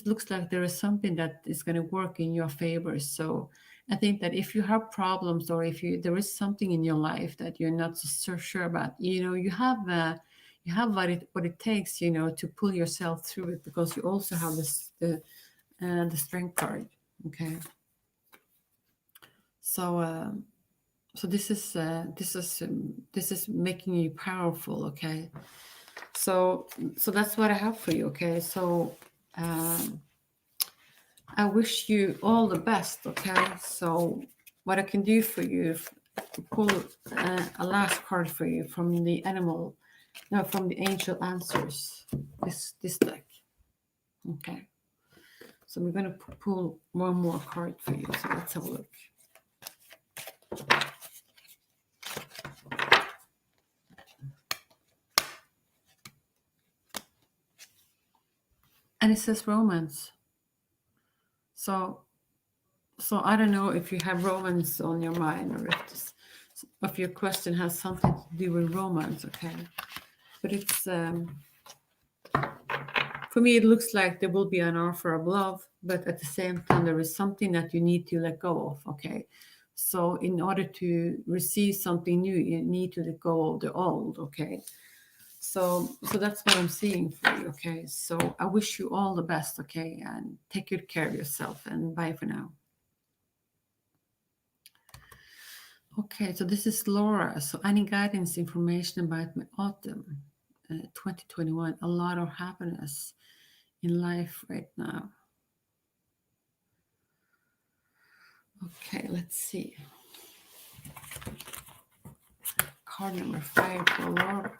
A: looks like there is something that is going to work in your favor. So I think that if you have problems, or if there is something in your life that you're not so sure about, you have what it takes, to pull yourself through it, because you also have the strength card. Okay. So so this is making you powerful. Okay. So that's what I have for you. Okay. So I wish you all the best. Okay. So what I can do for you is pull a last card for you from the from the angel answers, this deck. Okay. So we're going to pull one more card for you. So let's have a look. And it says romance. So I don't know if you have romance on your mind, or if your question has something to do with romance, okay? But it's for me, it looks like there will be an offer of love, but at the same time, there is something that you need to let go of, okay? So in order to receive something new, you need to let go of the old, okay? So that's what I'm seeing for you, okay? So I wish you all the best, okay? And take good care of yourself, and bye for now. Okay, so this is Laura. So any guidance, information about my autumn 2021? A lot of happiness in life right now. Okay, let's see. Card number 5 for Laura.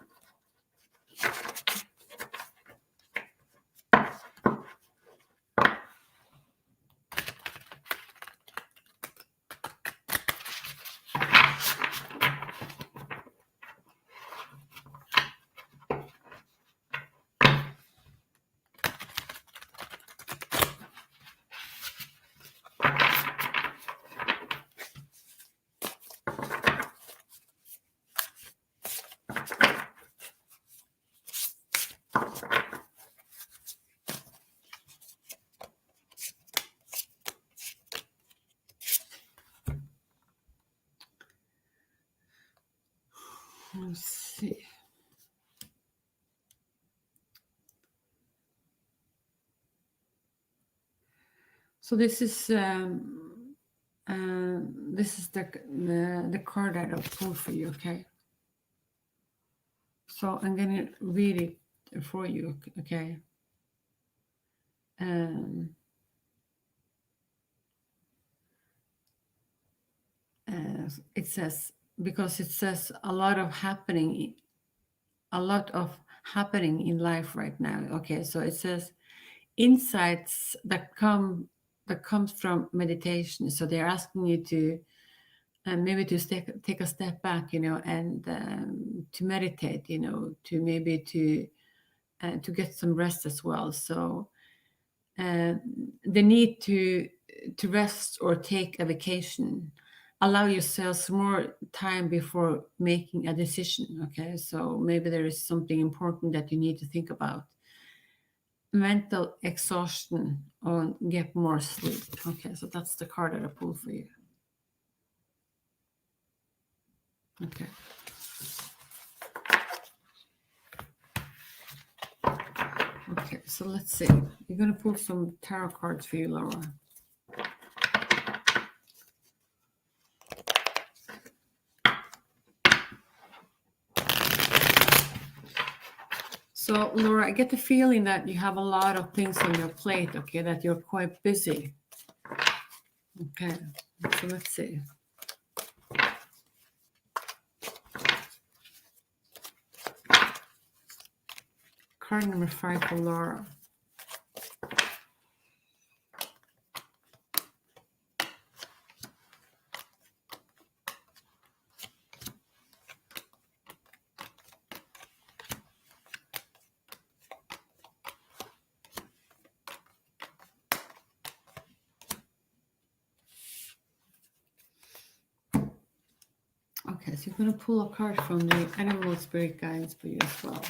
A: Let's see. So this is the card that I pulled for you, okay? So I'm gonna read it for you, okay? It says, because it says a lot of happening in life right now. Okay, so it says insights that comes from meditation. So they're asking you to maybe to take a step back, and to meditate, to maybe to get some rest as well. So the need to rest or take a vacation, allow yourselves more time before making a decision. Okay, so maybe there is something important that you need to think about. Mental exhaustion, or get more sleep. Okay, so that's the card that I pulled for you. Okay. Okay, so let's see. You're going to pull some tarot cards for you, Laura. So, Laura, I get the feeling that you have a lot of things on your plate, okay, that you're quite busy. Okay, so let's see. Card number 5 for Laura. So you're going to pull a card from the animal spirit guides for you as well.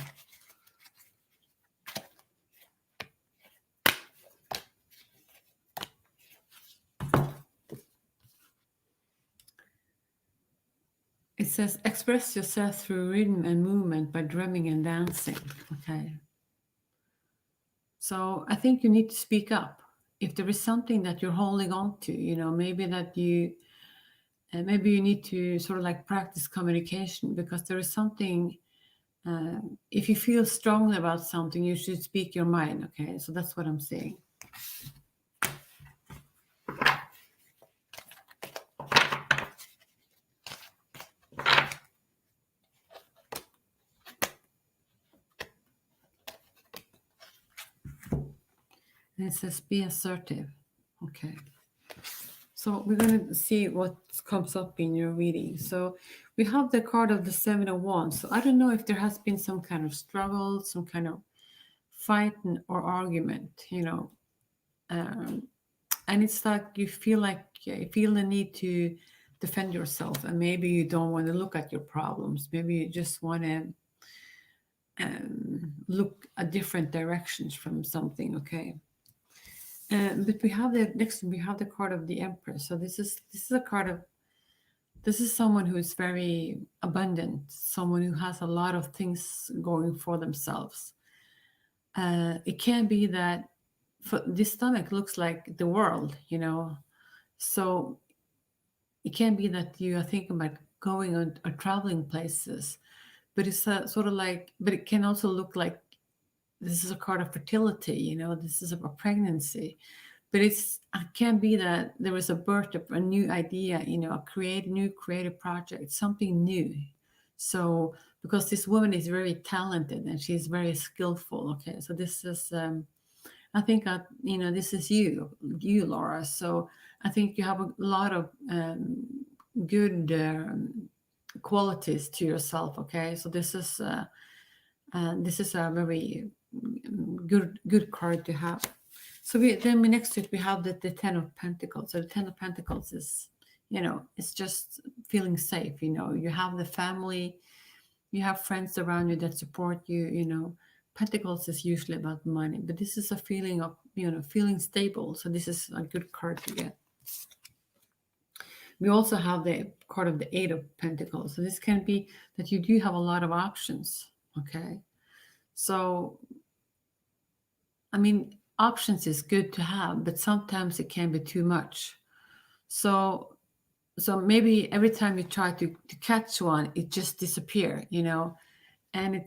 A: It says, express yourself through rhythm and movement by drumming and dancing. Okay. So I think you need to speak up. If there is something that you're holding on to, maybe that maybe you need to sort of like practice communication, because there is something, if you feel strongly about something, you should speak your mind. Okay. So that's what I'm saying. And it says, be assertive. Okay. So we're going to see what comes up in your reading. So we have the card of the Seven of Wands. So I don't know if there has been some kind of struggle, some kind of fight or argument, and it's like you feel the need to defend yourself, and maybe you don't want to look at your problems. Maybe you just want to look at different directions from something. Okay. But we have the card of the Empress. So this is a card of, this is someone who is very abundant, someone who has a lot of things going for themselves. It can be that this stomach looks like the world, so it can be that you are thinking about going on or traveling places, but it's sort of like, but it can also look like this is a card of fertility, this is a pregnancy. But it can be that there is a birth of a new idea, a new creative project, something new. So because this woman is very talented and she's very skillful. Okay, so this is, I think, this is you, Laura. So I think you have a lot of good qualities to yourself. Okay, so this is a very good card to have. So next to it, we have the Ten of Pentacles. So the Ten of Pentacles is, it's just feeling safe. You have the family, you have friends around you that support you. Pentacles is usually about money, but this is a feeling of, feeling stable. So this is a good card to get. We also have the card of the Eight of Pentacles. So this can be that you do have a lot of options. Okay. So, I mean, options is good to have, but sometimes it can be too much. So maybe every time you try to catch one, it just disappears, and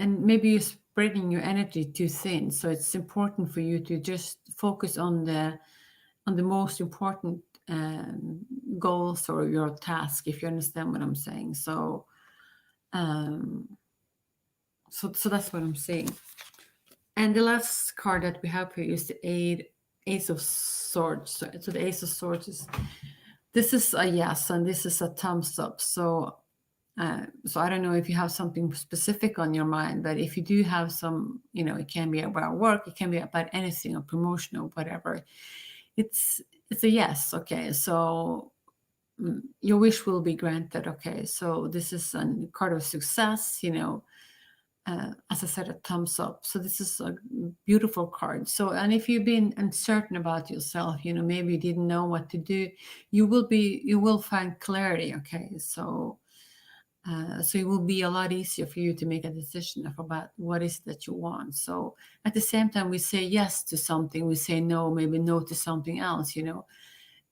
A: maybe you're spreading your energy too thin. So it's important for you to just focus on the most important goals or your task, if you understand what I'm saying. So so that's what I'm saying. And the last card that we have here is the Ace of Swords. So the Ace of Swords this is a yes, and this is a thumbs up. So I don't know if you have something specific on your mind, but if you do have some, it can be about work, it can be about anything, or promotion or whatever. It's a yes. Okay, so your wish will be granted. Okay, so this is a card of success. As I said, a thumbs up. So this is a beautiful card. So, and if you've been uncertain about yourself, maybe you didn't know what to do, you will find clarity. Okay, so it will be a lot easier for you to make a decision about what is that you want. So at the same time, we say yes to something, we say maybe no to something else,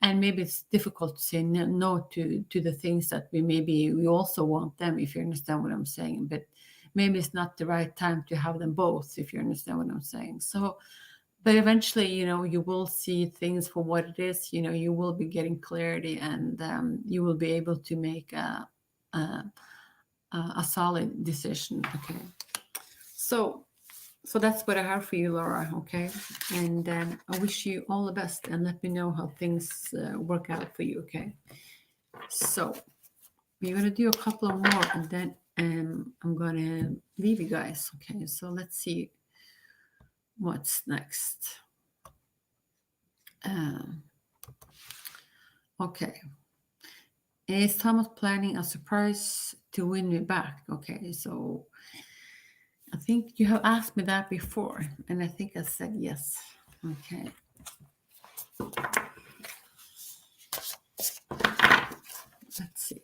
A: and maybe it's difficult to say no to the things that we also want them, if you understand what I'm saying. But maybe it's not the right time to have them both, if you understand what I'm saying. So, but eventually, you will see things for what it is. You will be getting clarity, and you will be able to make a solid decision. Okay. So that's what I have for you, Laura. Okay. And I wish you all the best, and let me know how things work out for you. Okay. So we're going to do a couple of more, and then I'm going to leave you guys. Okay. So let's see what's next. Okay. Is Thomas planning a surprise to win me back? Okay, so I think you have asked me that before, and I think I said yes. Okay. Let's see.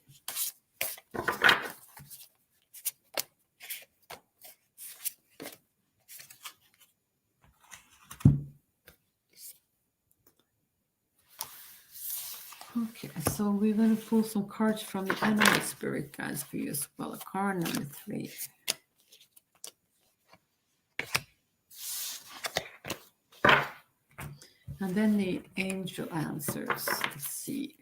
A: Okay, so we're going to pull some cards from the animal spirit guides for you as well. Card number 3. And then the angel answers. Let's see.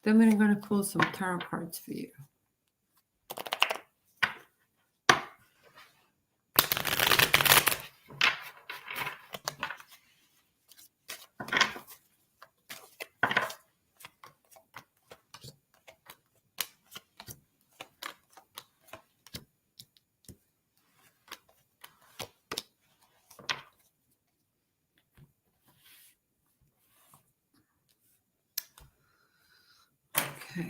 A: Then we're going to pull some tarot cards for you. Okay.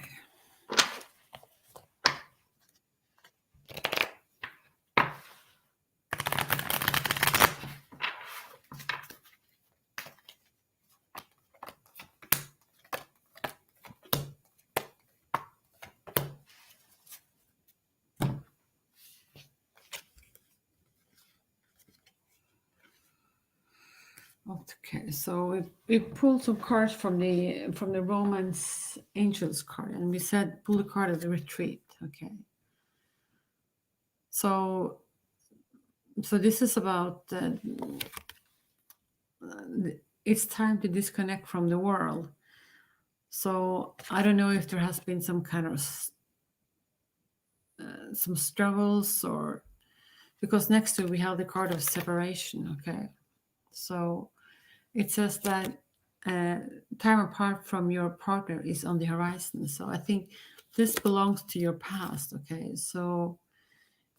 A: Okay, so we pulled some cards from the Romance Angels card, and we said pull the card of the retreat. Okay. So this is about it's time to disconnect from the world. So I don't know if there has been some kind of some struggles, or because next to we have the card of separation. Okay, so it says that time apart from your partner is on the horizon. So I think this belongs to your past. Okay, so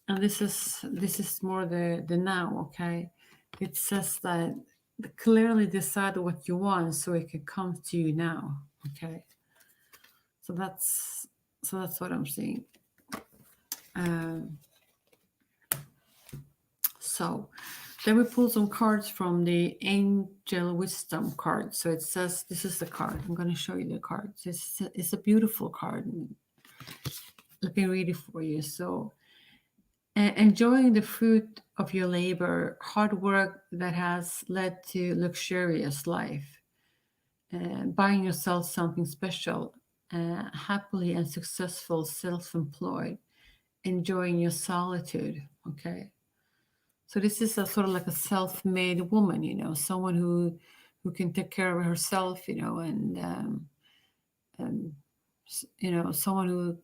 A: and this is more the now. Okay, it says that clearly decide what you want so it can come to you now. Okay, so that's what I'm seeing. So then we pull some cards from the Angel Wisdom card. So it says, this is the card. I'm going to show you the card. It's a beautiful card. Let me read it for you. So enjoying the fruit of your labor, hard work that has led to luxurious life, buying yourself something special, happily and successful, self-employed, enjoying your solitude. Okay. So this is a sort of like a self-made woman, someone who can take care of herself, and someone who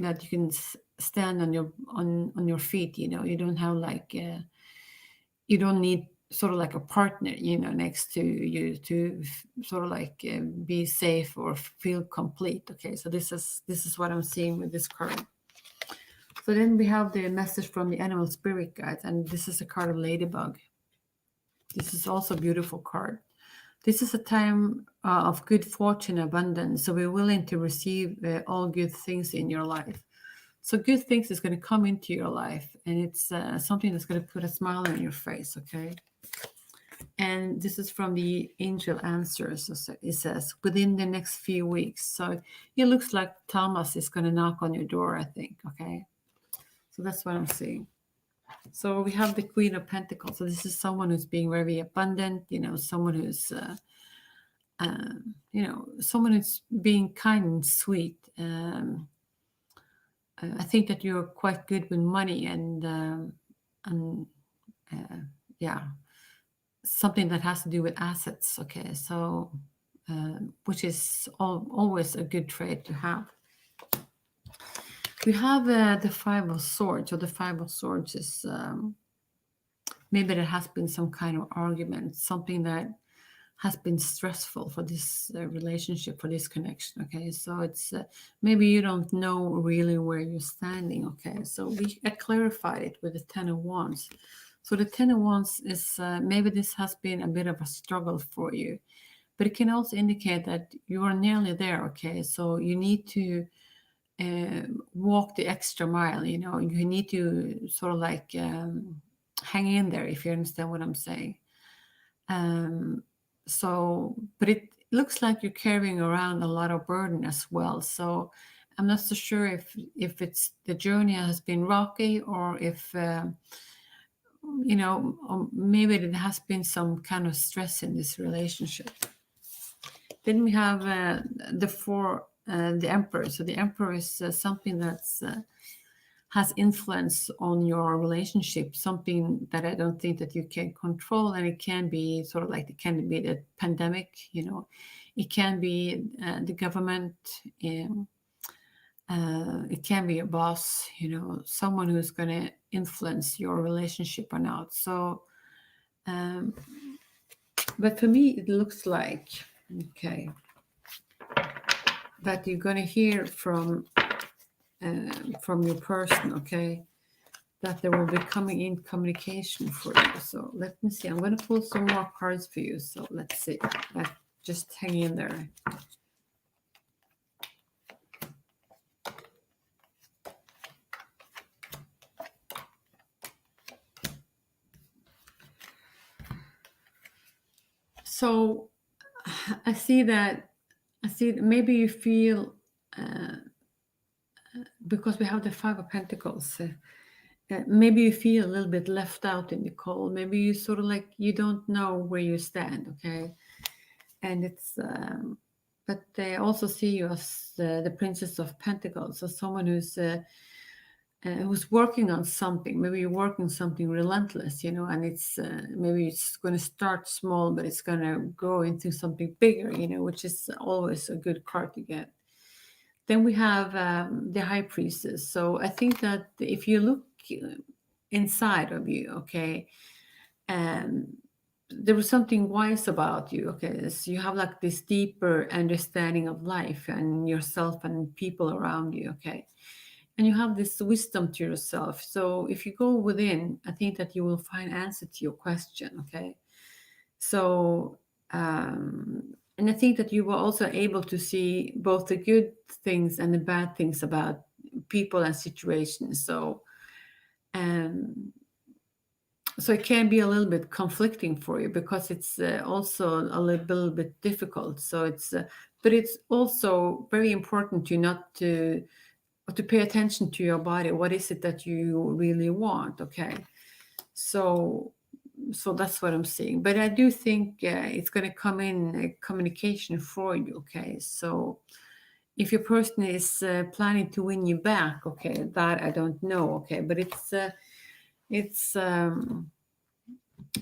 A: that you can stand on your feet. You don't have like you don't need sort of like a partner, next to you to sort of like be safe or feel complete. Okay, so this is what I'm seeing with this card. So then we have the message from the animal spirit guides, and this is a card of Ladybug. This is also a beautiful card. This is a time of good fortune, abundance. So we're willing to receive all good things in your life. So good things is going to come into your life, and it's something that's going to put a smile on your face, okay? And this is from the angel answers. So it says, within the next few weeks. So it looks like Thomas is going to knock on your door, I think, okay? So that's what I'm seeing. So we have the Queen of Pentacles. So this is someone who's being very abundant, someone who's, someone who's being kind and sweet. I think that you're quite good with money and yeah, something that has to do with assets. Okay, so which is always a good trait to have. We have the Five of Swords. So the Five of Swords is maybe there has been some kind of argument, something that has been stressful for this relationship, for this connection. Okay, so it's maybe you don't know really where you're standing. Okay, so I clarified it with the Ten of Wands. So the Ten of Wands is maybe this has been a bit of a struggle for you, but it can also indicate that you are nearly there. Okay, so you need to walk the extra mile. You know, you need to sort of like hang in there, if you understand what I'm saying. So, but it looks like you're carrying around a lot of burden as well. So I'm not so sure if it's the journey has been rocky, or if you know, or maybe there has been some kind of stress in this relationship. Then we have the Emperor. So the Emperor is something that's has influence on your relationship, something that I don't think that you can control. And it can be sort of like, it can be the pandemic, you know, it can be the government, it can be a boss, you know, someone who's going to influence your relationship or not. So, but for me, it looks like, okay, that you're going to hear from your person, okay, that there will be coming in communication for you. So let me see. I'm going to pull some more cards for you. So let's see. Just hang in there. So I see maybe you feel, because we have the Five of Pentacles, maybe you feel a little bit left out in the cold. Maybe you sort of like, you don't know where you stand, okay? And it's, but they also see you as the Princess of Pentacles, so someone who's working on something. Maybe you're working something relentless, you know, and it's maybe it's going to start small, but it's going to grow into something bigger, you know, which is always a good card to get. Then we have the High Priestess. So I think that if you look inside of you, okay, there was something wise about you, okay, so you have like this deeper understanding of life and yourself and people around you, okay, and you have this wisdom to yourself. So if you go within, I think that you will find answer to your question, okay. So and I think that you were also able to see both the good things and the bad things about people and situations. So so it can be a little bit conflicting for you, because it's also a little bit difficult. So it's but it's also very important to not to pay attention to your body. What is it that you really want, okay? So that's what I'm seeing. But I do think it's going to come in communication for you, okay? So if your person is planning to win you back, okay, that I don't know, okay, but it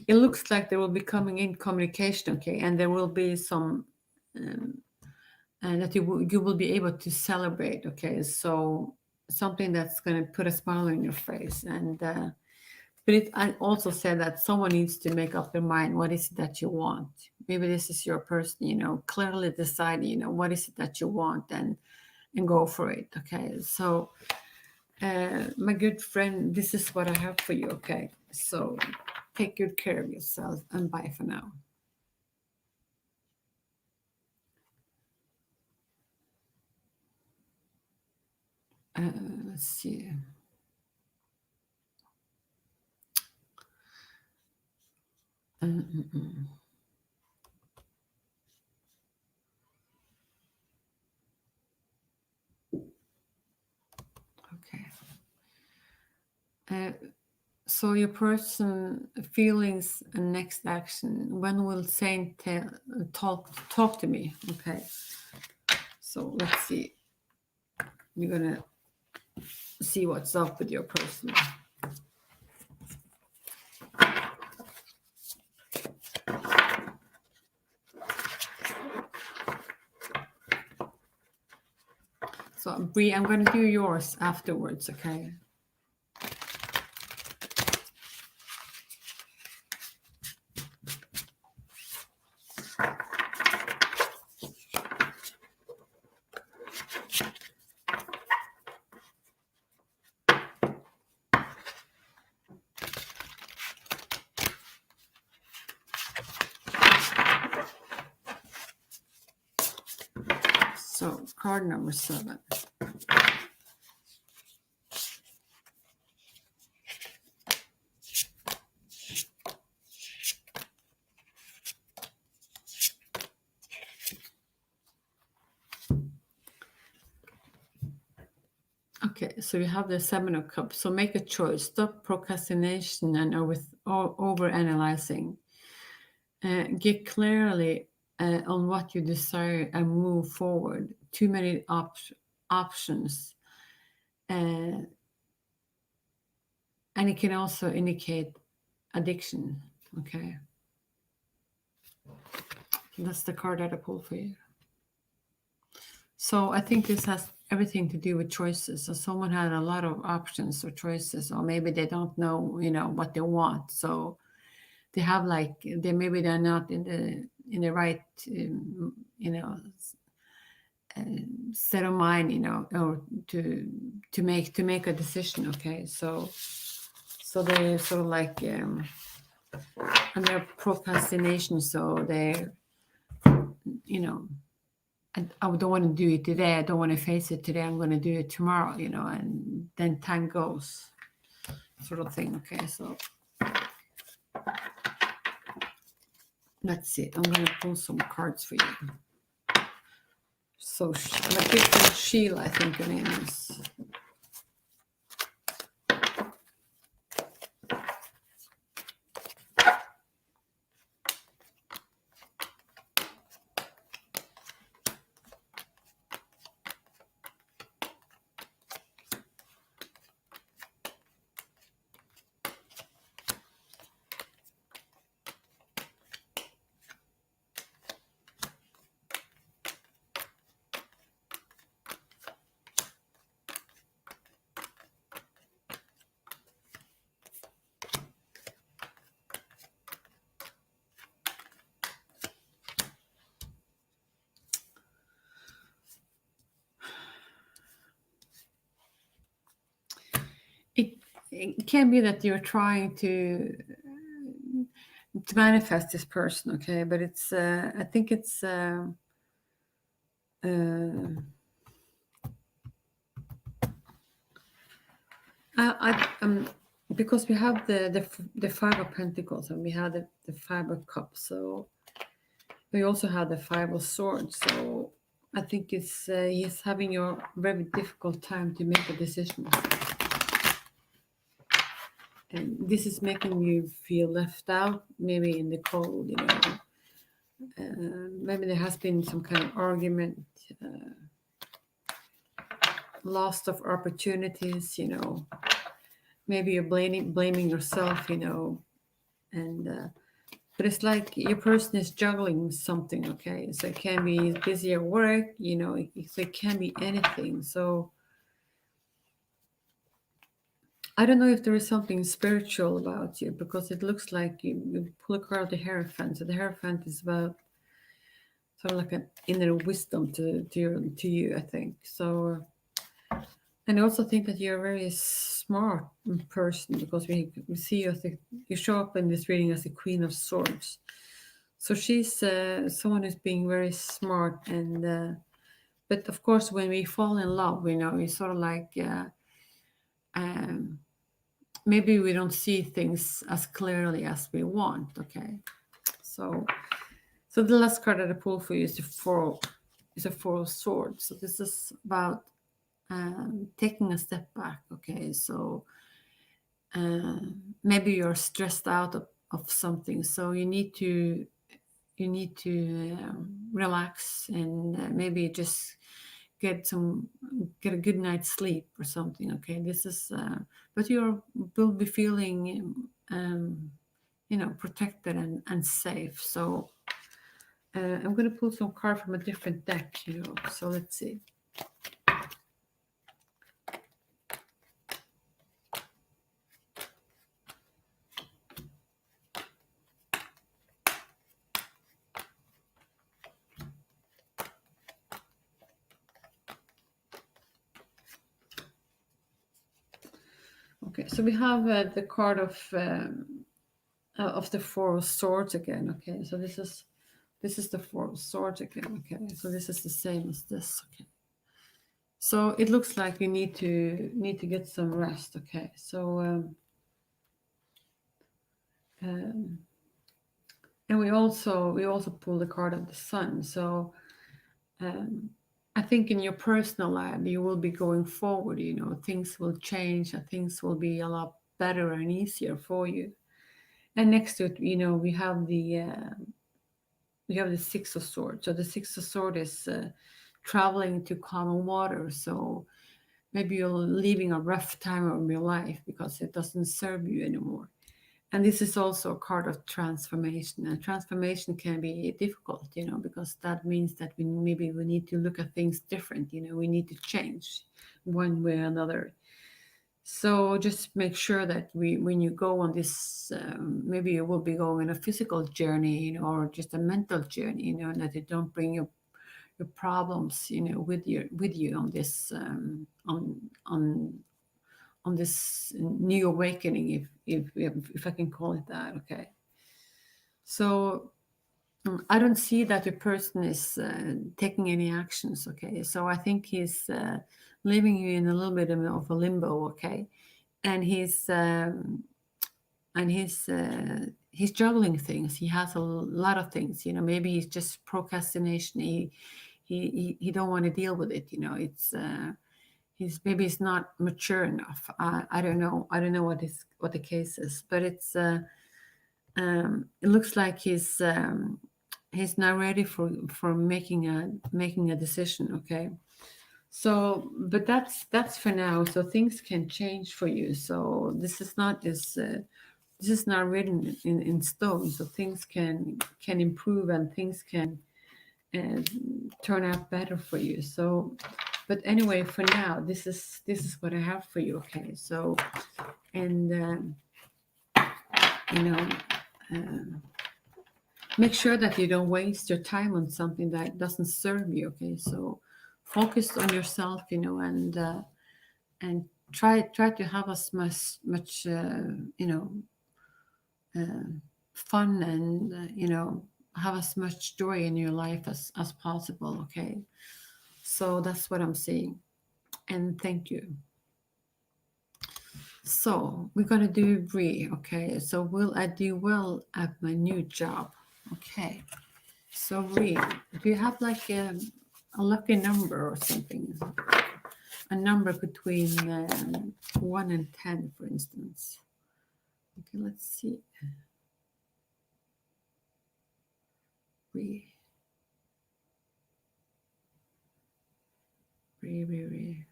A: looks like there will be coming in communication, okay, and there will be some and that you will be able to celebrate, okay, so something that's going to put a smile on your face. And but I also said that someone needs to make up their mind. What is it that you want? Maybe this is your person, you know, clearly decide, you know, what is it that you want, and go for it, okay. So my good friend, this is what I have for you, okay. So take good care of yourself, and bye for now. Let's see. Okay. So your person feelings and next action. When will Saint talk to me? Okay. So let's see. We're gonna see what's up with your person. So Bree, I'm gonna do yours afterwards, okay? card number 7. Okay, so you have the 7 of Cups. So make a choice. Stop procrastination and over analyzing. Get clearly on what you desire and move forward. Too many options. And it can also indicate addiction. Okay. That's the card that I pulled for you. So I think this has everything to do with choices. So someone had a lot of options or choices, or maybe they don't know, what they want. So they have they're not in the right, set of mind, or to make a decision. Okay, so they're sort of under procrastination. So they're, I don't want to do it today. I don't want to face it today. I'm going to do it tomorrow, and then time goes, sort of thing. Okay, so let's see. I'm going to pull some cards for you. So, my picture Sheila, I think her name is. It can be that you're trying to manifest this person, okay? But it's, I think it's, because we have the 5 of Pentacles and we have the 5 of Cups, so we also have the 5 of Swords. So I think it's he's having a very difficult time to make a decision. And this is making you feel left out, maybe in the cold, maybe there has been some kind of argument, loss of opportunities, maybe you're blaming yourself, and but it's like your person is juggling something, okay? So it can be busy at work, it can be anything. So I don't know if there is something spiritual about you, because it looks like you pull a card of the Hierophant. So the Hierophant is about sort of like an inner wisdom to you, I think. So, and I also think that you're a very smart person, because we see you you show up in this reading as the Queen of Swords. So she's someone who's being very smart, and but of course when we fall in love, we sort of maybe we don't see things as clearly as we want. Okay, so the last card that I pulled for you is a 4 of Swords. So this is about taking a step back. Okay, so maybe you're stressed out of something, so you need to relax, and maybe just get a good night's sleep or something. Okay, this is but you will be feeling protected and safe. So I'm going to pull some cards from a different deck, so let's see. Okay, so we have the card of the 4 of Swords again. Okay, so this is the 4 of Swords again. Okay, so this is the same as this. Okay, So it looks like you need to get some rest. Okay, so and we also pull the card of the Sun. So I think in your personal life you will be going forward. You know, things will change and things will be a lot better and easier for you. And next to it, you know, we have the Six of Swords. So the Six of Swords is traveling to calmer water. So maybe you're leaving a rough time of your life because it doesn't serve you anymore. And this is also a card of transformation. And transformation can be difficult, you know, because that means that we need to look at things different. You know, we need to change one way or another. So just make sure that when you go on this, maybe you will be going on a physical journey, you know, or just a mental journey, you know, and that you don't bring your problems, you know, with you on this on this new awakening, if I can call it that. Okay. So I don't see that the person is taking any actions. Okay. So I think he's leaving you in a little bit of a limbo. Okay. And he's juggling things. He has a lot of things, you know. Maybe he's just procrastination. He don't want to deal with it, you know. It's he's not mature enough. I don't know. I don't know what the case is, but it looks like he's not ready for making a decision. Okay. So, but that's for now. So things can change for you. So this is not written in stone. So things can improve and things can uh, turn out better for you. So, but anyway, for now, this is what I have for you. Okay. So, and you know. Make sure that you don't waste your time on something that doesn't serve you. Okay, so focus on yourself, you know, and try to have as much you know fun and you know, have as much joy in your life as possible. Okay, so that's what I'm saying, and thank you. So we're gonna do Bree. Okay, so will I do well at my new job? Okay. So, Bree, do you have like a lucky number or something? A number between 1 and 10, for instance. Okay, let's see. Bree. Bree, Bree, Bree.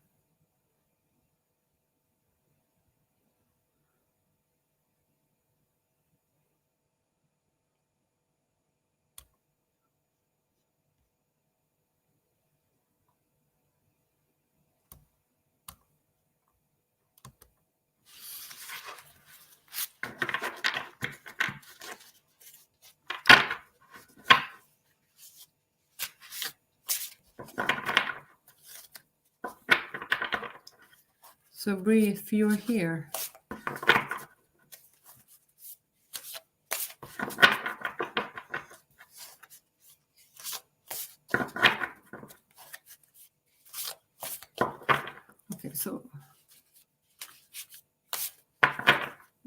A: So, Bree, if you're here,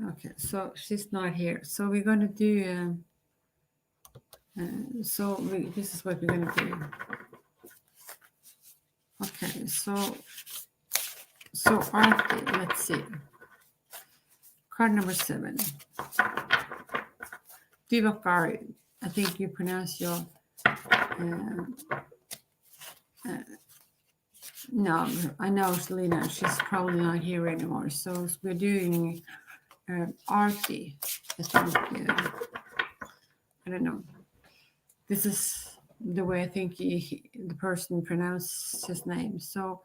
A: okay, so she's not here. So we're gonna do. This is what we're gonna do. Okay, so Artie, let's see. Card number 7. Divakari. I think you pronounce your. No, I know Selena. She's probably not here anymore. So we're doing Artie. I think. I don't know. This is the way I think the person pronounced his name. So,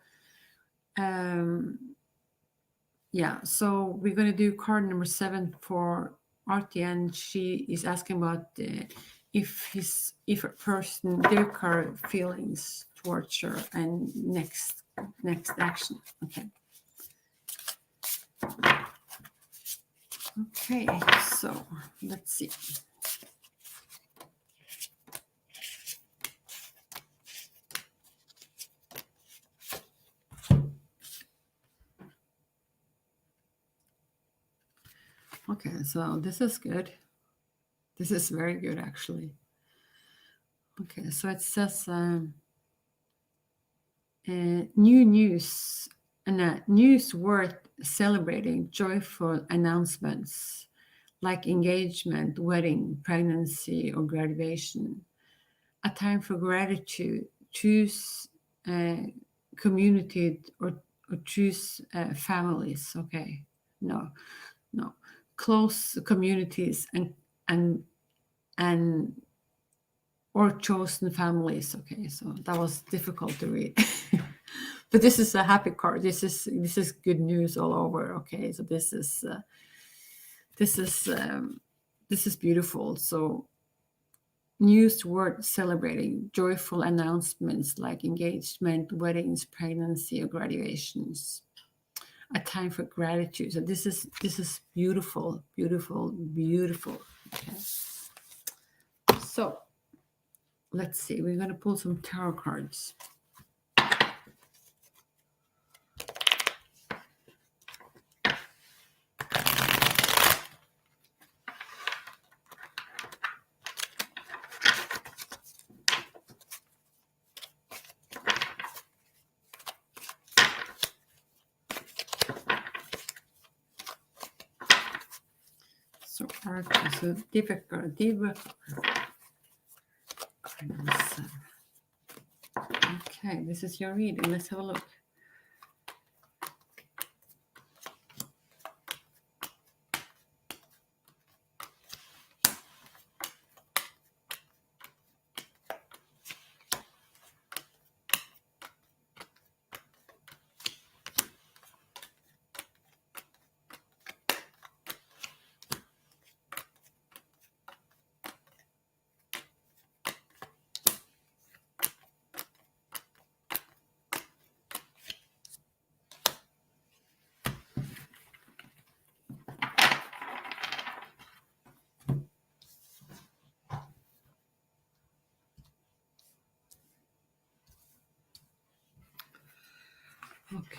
A: yeah. So we're going to do card number 7 for Artie, and she is asking about if a person their current feelings towards her and next action. Okay. Okay, so let's see. Okay, so this is good. This is very good, actually. Okay, so it says new news and news worth celebrating, joyful announcements like engagement, wedding, pregnancy, or graduation. A time for gratitude. Choose community or choose families. Okay, no, no, close communities and and or chosen families. Okay, so that was difficult to read. But this is a happy card. This is good news all over. Okay, so this is this is beautiful. So news worth celebrating, joyful announcements like engagement, weddings, pregnancy, or graduations. A time for gratitude. So this is beautiful, beautiful, beautiful. Okay. So let's see. We're gonna pull some tarot cards. So Arctic, so Diva. Okay, this is your reading. Let's have a look.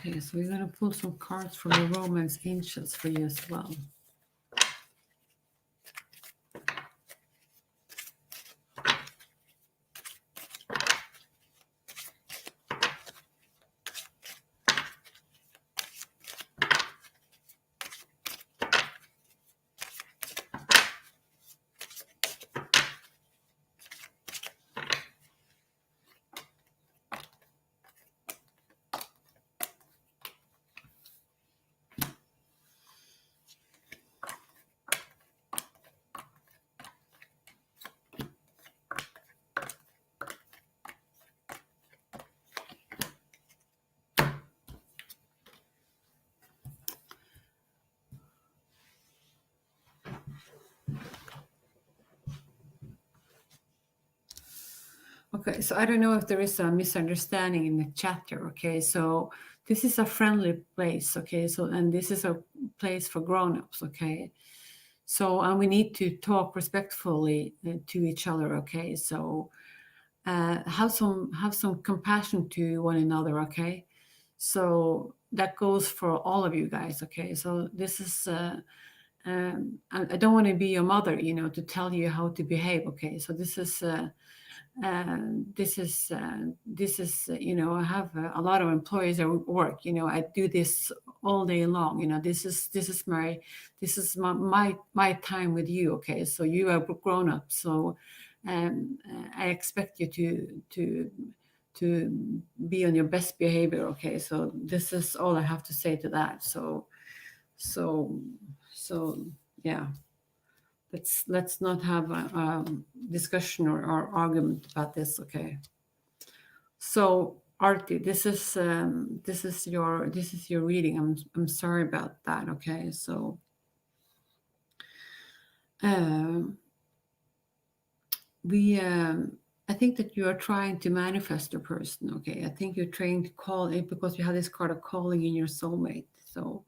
A: Okay, so we're gonna pull some cards from the Romance Angels for you as well. Okay, so I don't know if there is a misunderstanding in the chapter. Okay, so this is a friendly place. Okay, so and this is a place for grown-ups. Okay, so and we need to talk respectfully to each other. Okay, so have some compassion to one another. Okay, so that goes for all of you guys. Okay, so this is. I don't want to be your mother, to tell you how to behave. Okay, so this is I have a lot of employees at work. I do this all day long. This is my time with you. Okay, so you are grown up, so I expect you to be on your best behavior. Okay, so this is all I have to say to that. So yeah, let's not have a discussion or argument about this. Okay, so Artie, this is your reading. I'm sorry about that. Okay, so um we I think that you are trying to manifest your person. Okay, I think you're trying to call it because you have this card of calling in your soulmate. So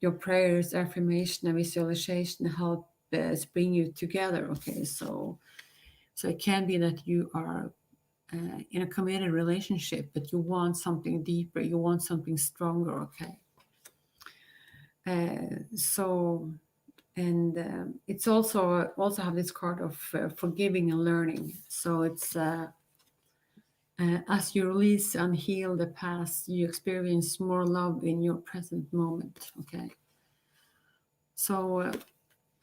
A: your prayers, affirmation, and visualization help bring you together. Okay, so it can be that you are in a committed relationship, but you want something deeper, you want something stronger. Okay, so And it's also have this card of forgiving and learning. So it's as you release and heal the past, you experience more love in your present moment. Okay. So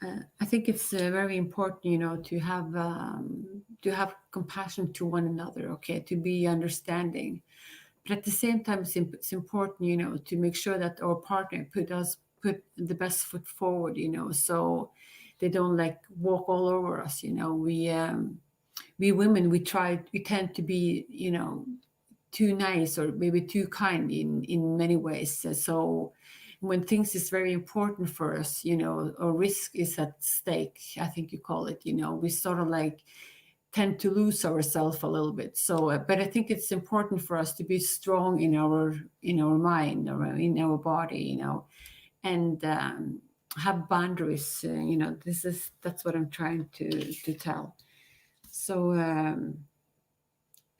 A: I think it's very important, to have compassion to one another. Okay, to be understanding, but at the same time, it's important, to make sure that our partner put the best foot forward. So they don't like walk all over us. We women, we tend to be, too nice or maybe too kind in many ways. So when things is very important for us, or risk is at stake, I think you call it, we sort of like tend to lose ourselves a little bit. So but I think it's important for us to be strong in our mind or in our body, and have boundaries. That's what I'm trying to tell. So and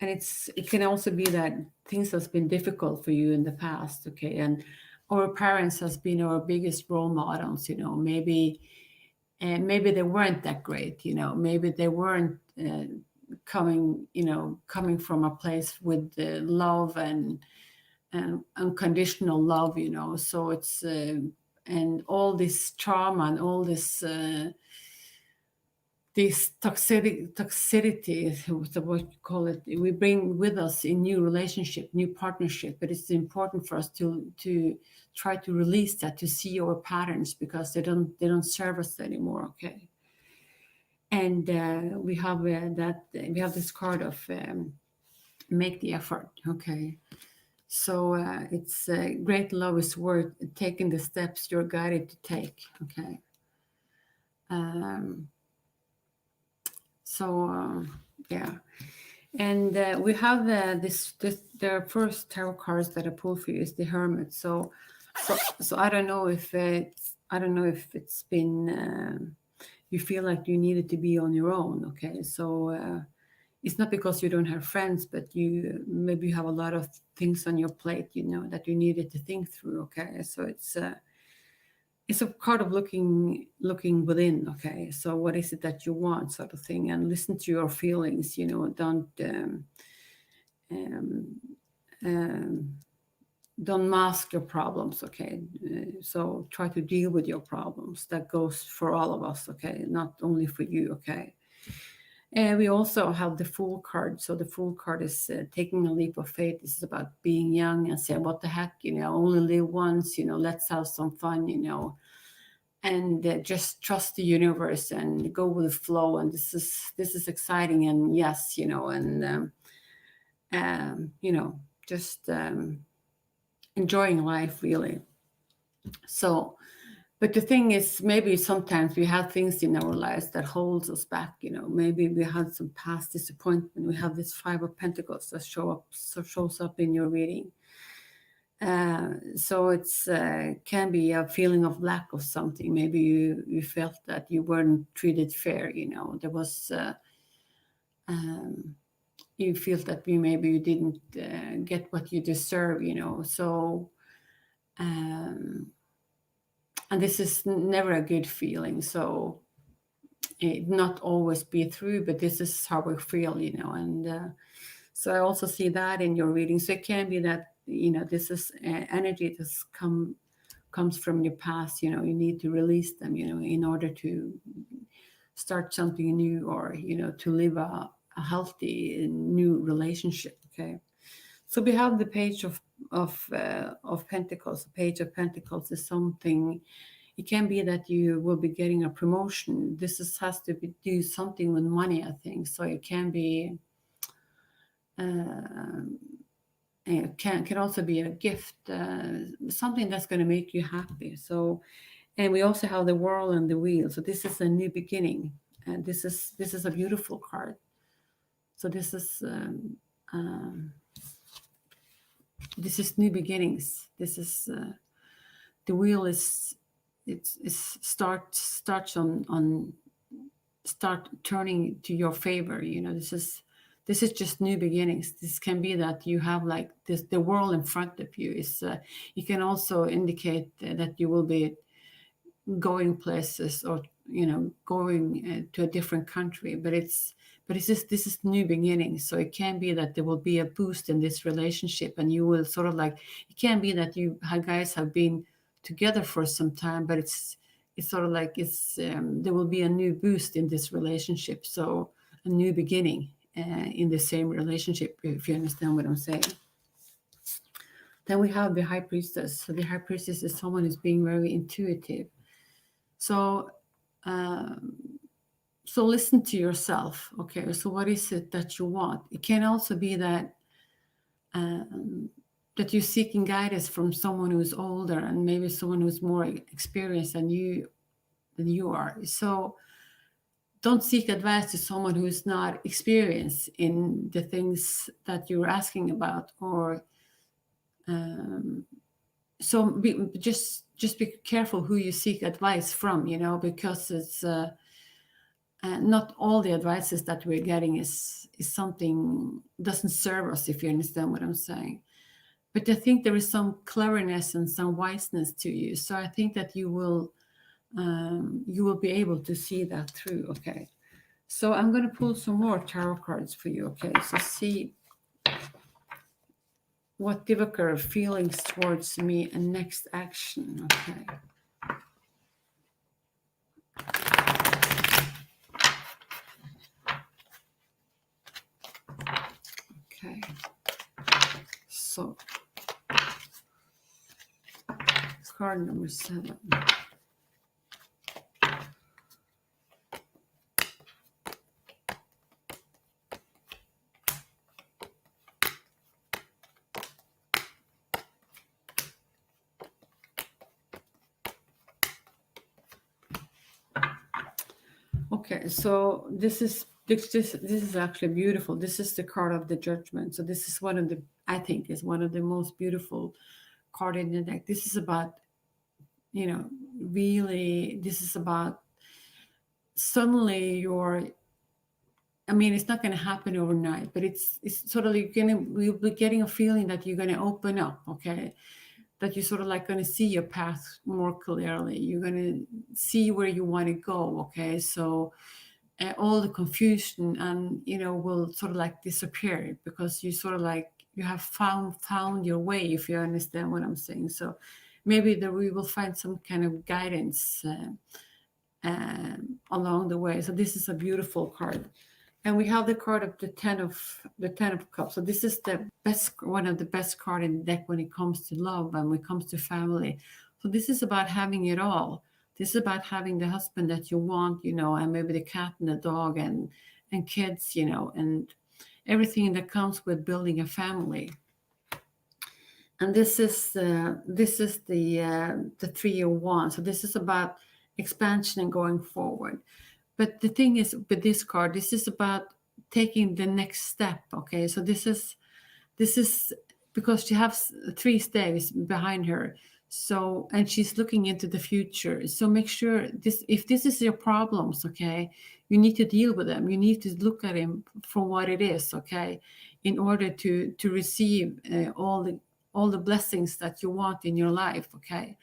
A: it can also be that things has been difficult for you in the past. Okay, and our parents has been our biggest role models. Maybe, and maybe they weren't that great. Maybe they weren't coming from a place with love and unconditional love. So it's and all this trauma and all this toxicity, what you call it, we bring with us in new relationship, new partnership. But it's important for us to try to release that, to see our patterns, because they don't serve us anymore. Okay. And we have this card of make the effort. Okay. So it's great love is worth taking the steps you're guided to take. Okay. um, so yeah. And we have the first tarot cards that I pulled for you is the Hermit. So I don't know if it's been you feel like you needed to be on your own. Okay. So it's not because you don't have friends, but you have a lot of things on your plate, that you needed to think through. Okay. So it's a card of looking within. Okay. So what is it that you want, sort of thing, and listen to your feelings. Um, um, don't mask your problems. Okay. So try to deal with your problems. That goes for all of us. Okay. Not only for you. Okay. And we also have the Fool card. So the Fool card is taking a leap of faith. This is about being young and saying, what the heck, only live once, let's have some fun, and just trust the universe and go with the flow. And this is exciting. And yes, and just enjoying life, really. So, but the thing is, maybe sometimes we have things in our lives that holds us back. Maybe we had some past disappointment. We have this Five of Pentacles that shows up in your reading. So it's can be a feeling of lack of something. Maybe you felt that you weren't treated fair. There was you feel that maybe you didn't get what you deserve. So and this is never a good feeling. So it not always be true, but this is how we feel. And so I also see that in your reading. So it can be that this is energy that's comes from your past. You need to release them, in order to start something new, or to live a healthy new relationship. Okay. So we have the Page of Pentacles. The Page of Pentacles is something. It can be that you will be getting a promotion. Has to do something with money, I think. So it can be. It can also be a gift, something that's going to make you happy. So, and we also have the World and the Wheel. So this is a new beginning, and this is a beautiful card. So this is new beginnings. This is the Wheel is starts on start turning to your favor. This is just new beginnings. This can be that you have like this, the world in front of you. It can also indicate that you will be going places, or going to a different country, but it's just, this is new beginning. So it can be that there will be a boost in this relationship, and you will sort of like, it can be that you guys have been together for some time, but it's sort of like there will be a new boost in this relationship, so a new beginning in the same relationship, if you understand what I'm saying. Then we have the High Priestess. So the High Priestess is someone who's being very intuitive. So, so listen to yourself. Okay, so what is it that you want? It can also be that that you're seeking guidance from someone who's older, and maybe someone who's more experienced than you are. So don't seek advice to someone who's not experienced in the things that you're asking about, or so just be careful who you seek advice from, because it's not all the advices that we're getting is something doesn't serve us, if you understand what I'm saying. But I think there is some cleverness and some wiseness to you. So I think that you will be able to see that through. Okay. So I'm going to pull some more tarot cards for you. Okay. So see what Divakar feelings towards me and next action. Okay. Okay. So card number 7. Okay, so this is actually beautiful. This is the card of the Judgment. So this is I think is one of the most beautiful card in the deck. This is about, really, this is about suddenly it's not going to happen overnight, but it's sort of you'll be getting a feeling that you're going to open up, okay? That you're sort of like going to see your path more clearly. You're going to see where you want to go, okay? So all the confusion and will sort of like disappear, because you sort of like you have found your way, if you understand what I'm saying. So maybe that we will find some kind of guidance along the way. So this is a beautiful card. And we have the card of the ten of cups. So this is one of the best card in the deck when it comes to love and when it comes to family. So this is about having it all. This is about having the husband that you want, and maybe the cat and the dog and kids, and everything that comes with building a family. And this is the 3 of Wands. So this is about expansion and going forward. But the thing is, with this card, this is about taking the next step. Okay, so this is because she has 3 staves behind her. So, and she's looking into the future. So make sure if this is your problems, okay, you need to deal with them. You need to look at them for what it is, okay, in order to receive all the blessings that you want in your life, okay.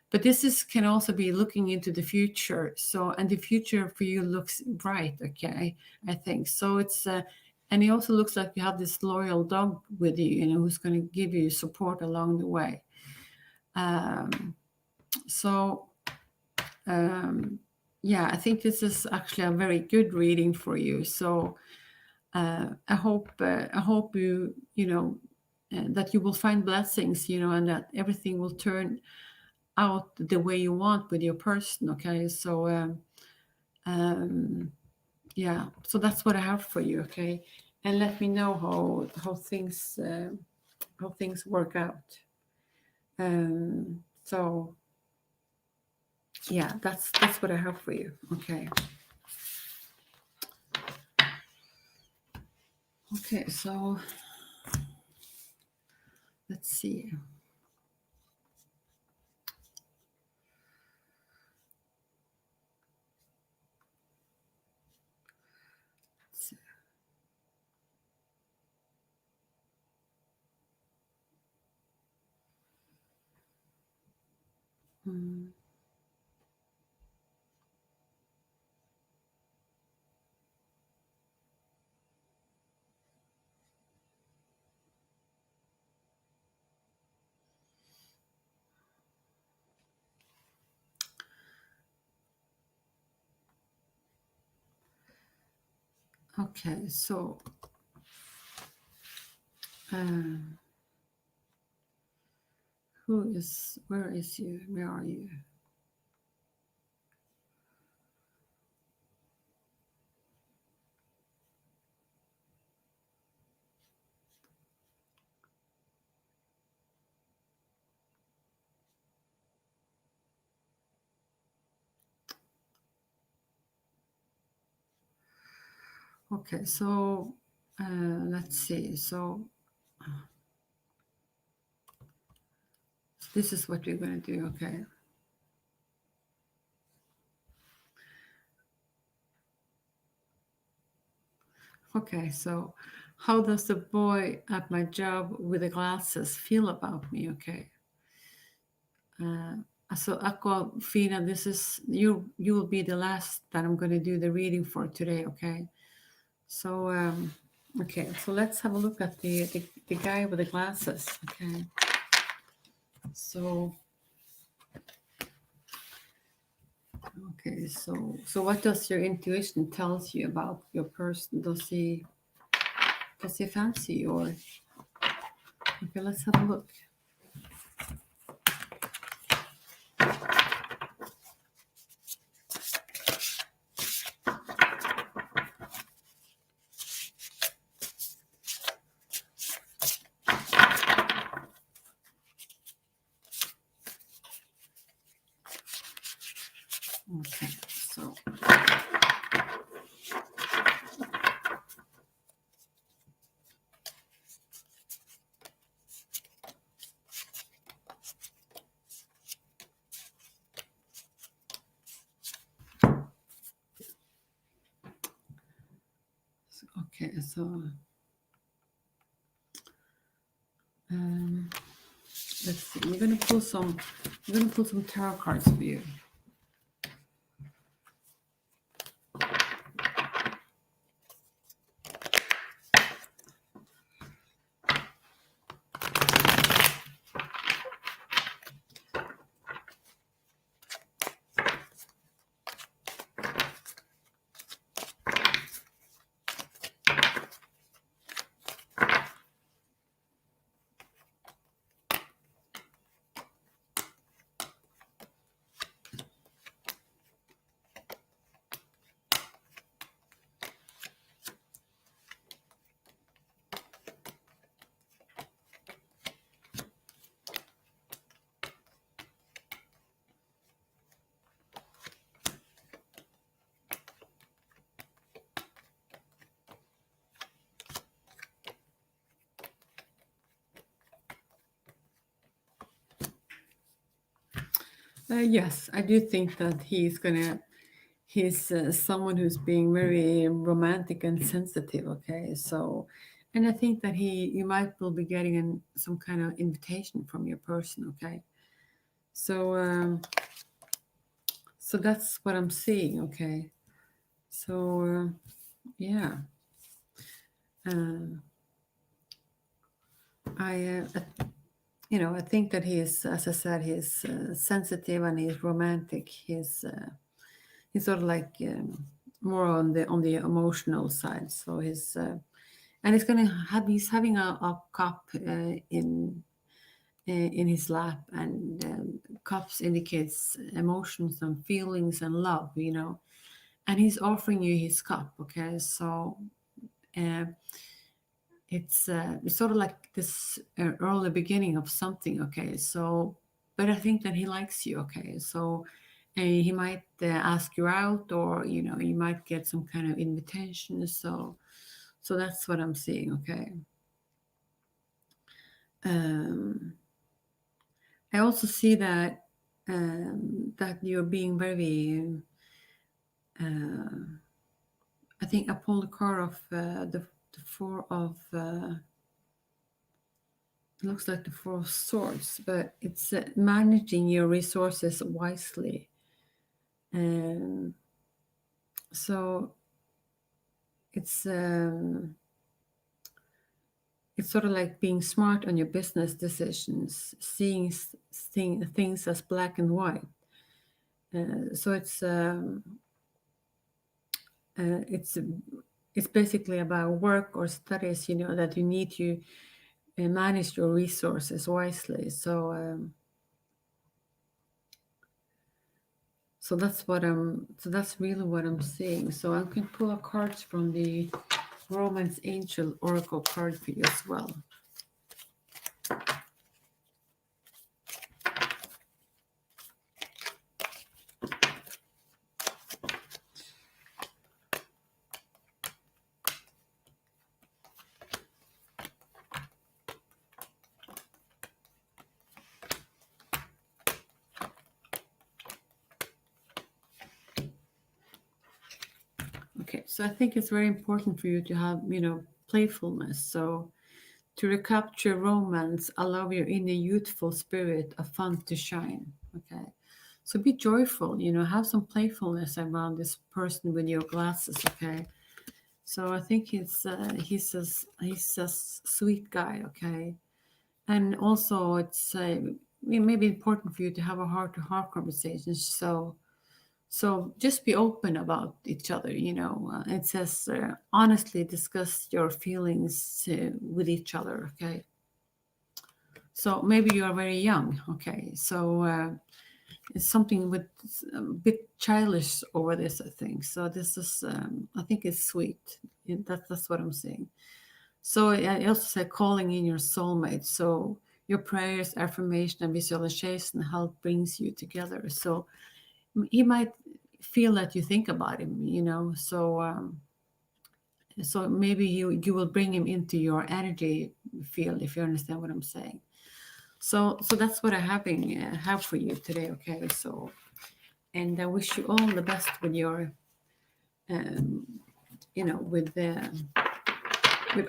A: But can also be looking into the future. So, and the future for you looks bright, okay, I think. So it's, and it also looks like you have this loyal dog with you, who's going to give you support along the way. Yeah, I think this is actually a very good reading for you. So I hope you, that you will find blessings, and that everything will turn out the way you want with your person. Okay, so yeah, so that's what I have for you. Okay, and let me know how things work out. So yeah, that's what I have for you. Okay, so let's see. Okay, so where is you? Where are you? Okay, so let's see. So this is what we're going to do, okay? Okay, so how does the boy at my job with the glasses feel about me, okay? So Aquafina, this is you will be the last that I'm going to do the reading for today, okay? So okay, so let's have a look at the guy with the glasses, okay? So okay, so what does your intuition tells you about your person? Does he fancy you, or okay, let's have a look. Okay, so okay, so um, let's see. I'm gonna pull some tarot cards for you. Yes, I do think that he's someone who's being very romantic and sensitive, okay? So, and I think that you might will be getting some kind of invitation from your person, okay? So, so that's what I'm seeing, okay? So, yeah. I think that he's, as I said, he's sensitive and he's romantic. He's sort of like more on the emotional side. So and he's having a cup in his lap, and cups indicates emotions and feelings and love, and he's offering you his cup. Okay, so. Uh, it's sort of like this early beginning of something, okay? So but I think that he likes you, okay? So he might ask you out, or you might get some kind of invitation. So that's what I'm seeing, okay? um I also see that that you're being very I think I pulled a card of the four of it looks like the Four of Swords, but it's managing your resources wisely. Um, so it's um, it's sort of like being smart on your business decisions, seeing things as black and white. So it's it's basically about work or studies, that you need to manage your resources wisely. So that's really what I'm seeing. So I can pull a cards from the Romance Angel Oracle card for you as well. Okay, so I think it's very important for you to have, playfulness. So to recapture romance, allow your inner youthful spirit of fun to shine. Okay. So be joyful, have some playfulness around this person with your glasses, okay? So I think he's a sweet guy, okay? And also it's it may be important for you to have a heart-to-heart conversation. So just be open about each other, It says honestly discuss your feelings with each other, okay? So maybe you are very young, okay? So it's something with a bit childish over this, I think. So this is, I think it's sweet. That's what I'm saying. So I also say calling in your soulmate. So your prayers, affirmation, and visualization help brings you together. So he might feel that you think about him, so maybe you will bring him into your energy field, if you understand what I'm saying. So that's what I have for you today. Okay, so and I wish you all the best with your um, with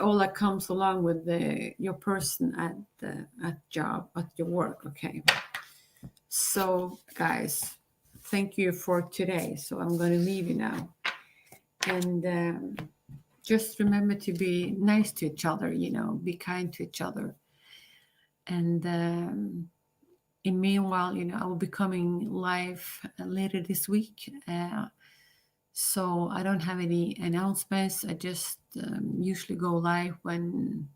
A: all that comes along with your person at job, at your work. Okay, so guys, thank you for today. So I'm going to leave you now, and just remember to be nice to each other, be kind to each other. And in meanwhile, I will be coming live later this week. So I don't have any announcements. I just usually go live when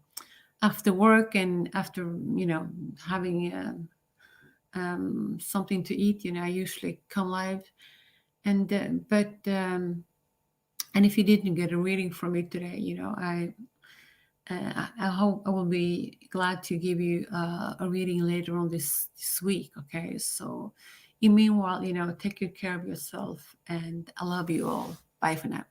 A: after work and after, having something to eat. I usually come live. And and if you didn't get a reading from me today, I hope I will be glad to give you a reading later on this week. Okay, so in meanwhile, take good care of yourself, and I love you all. Bye for now.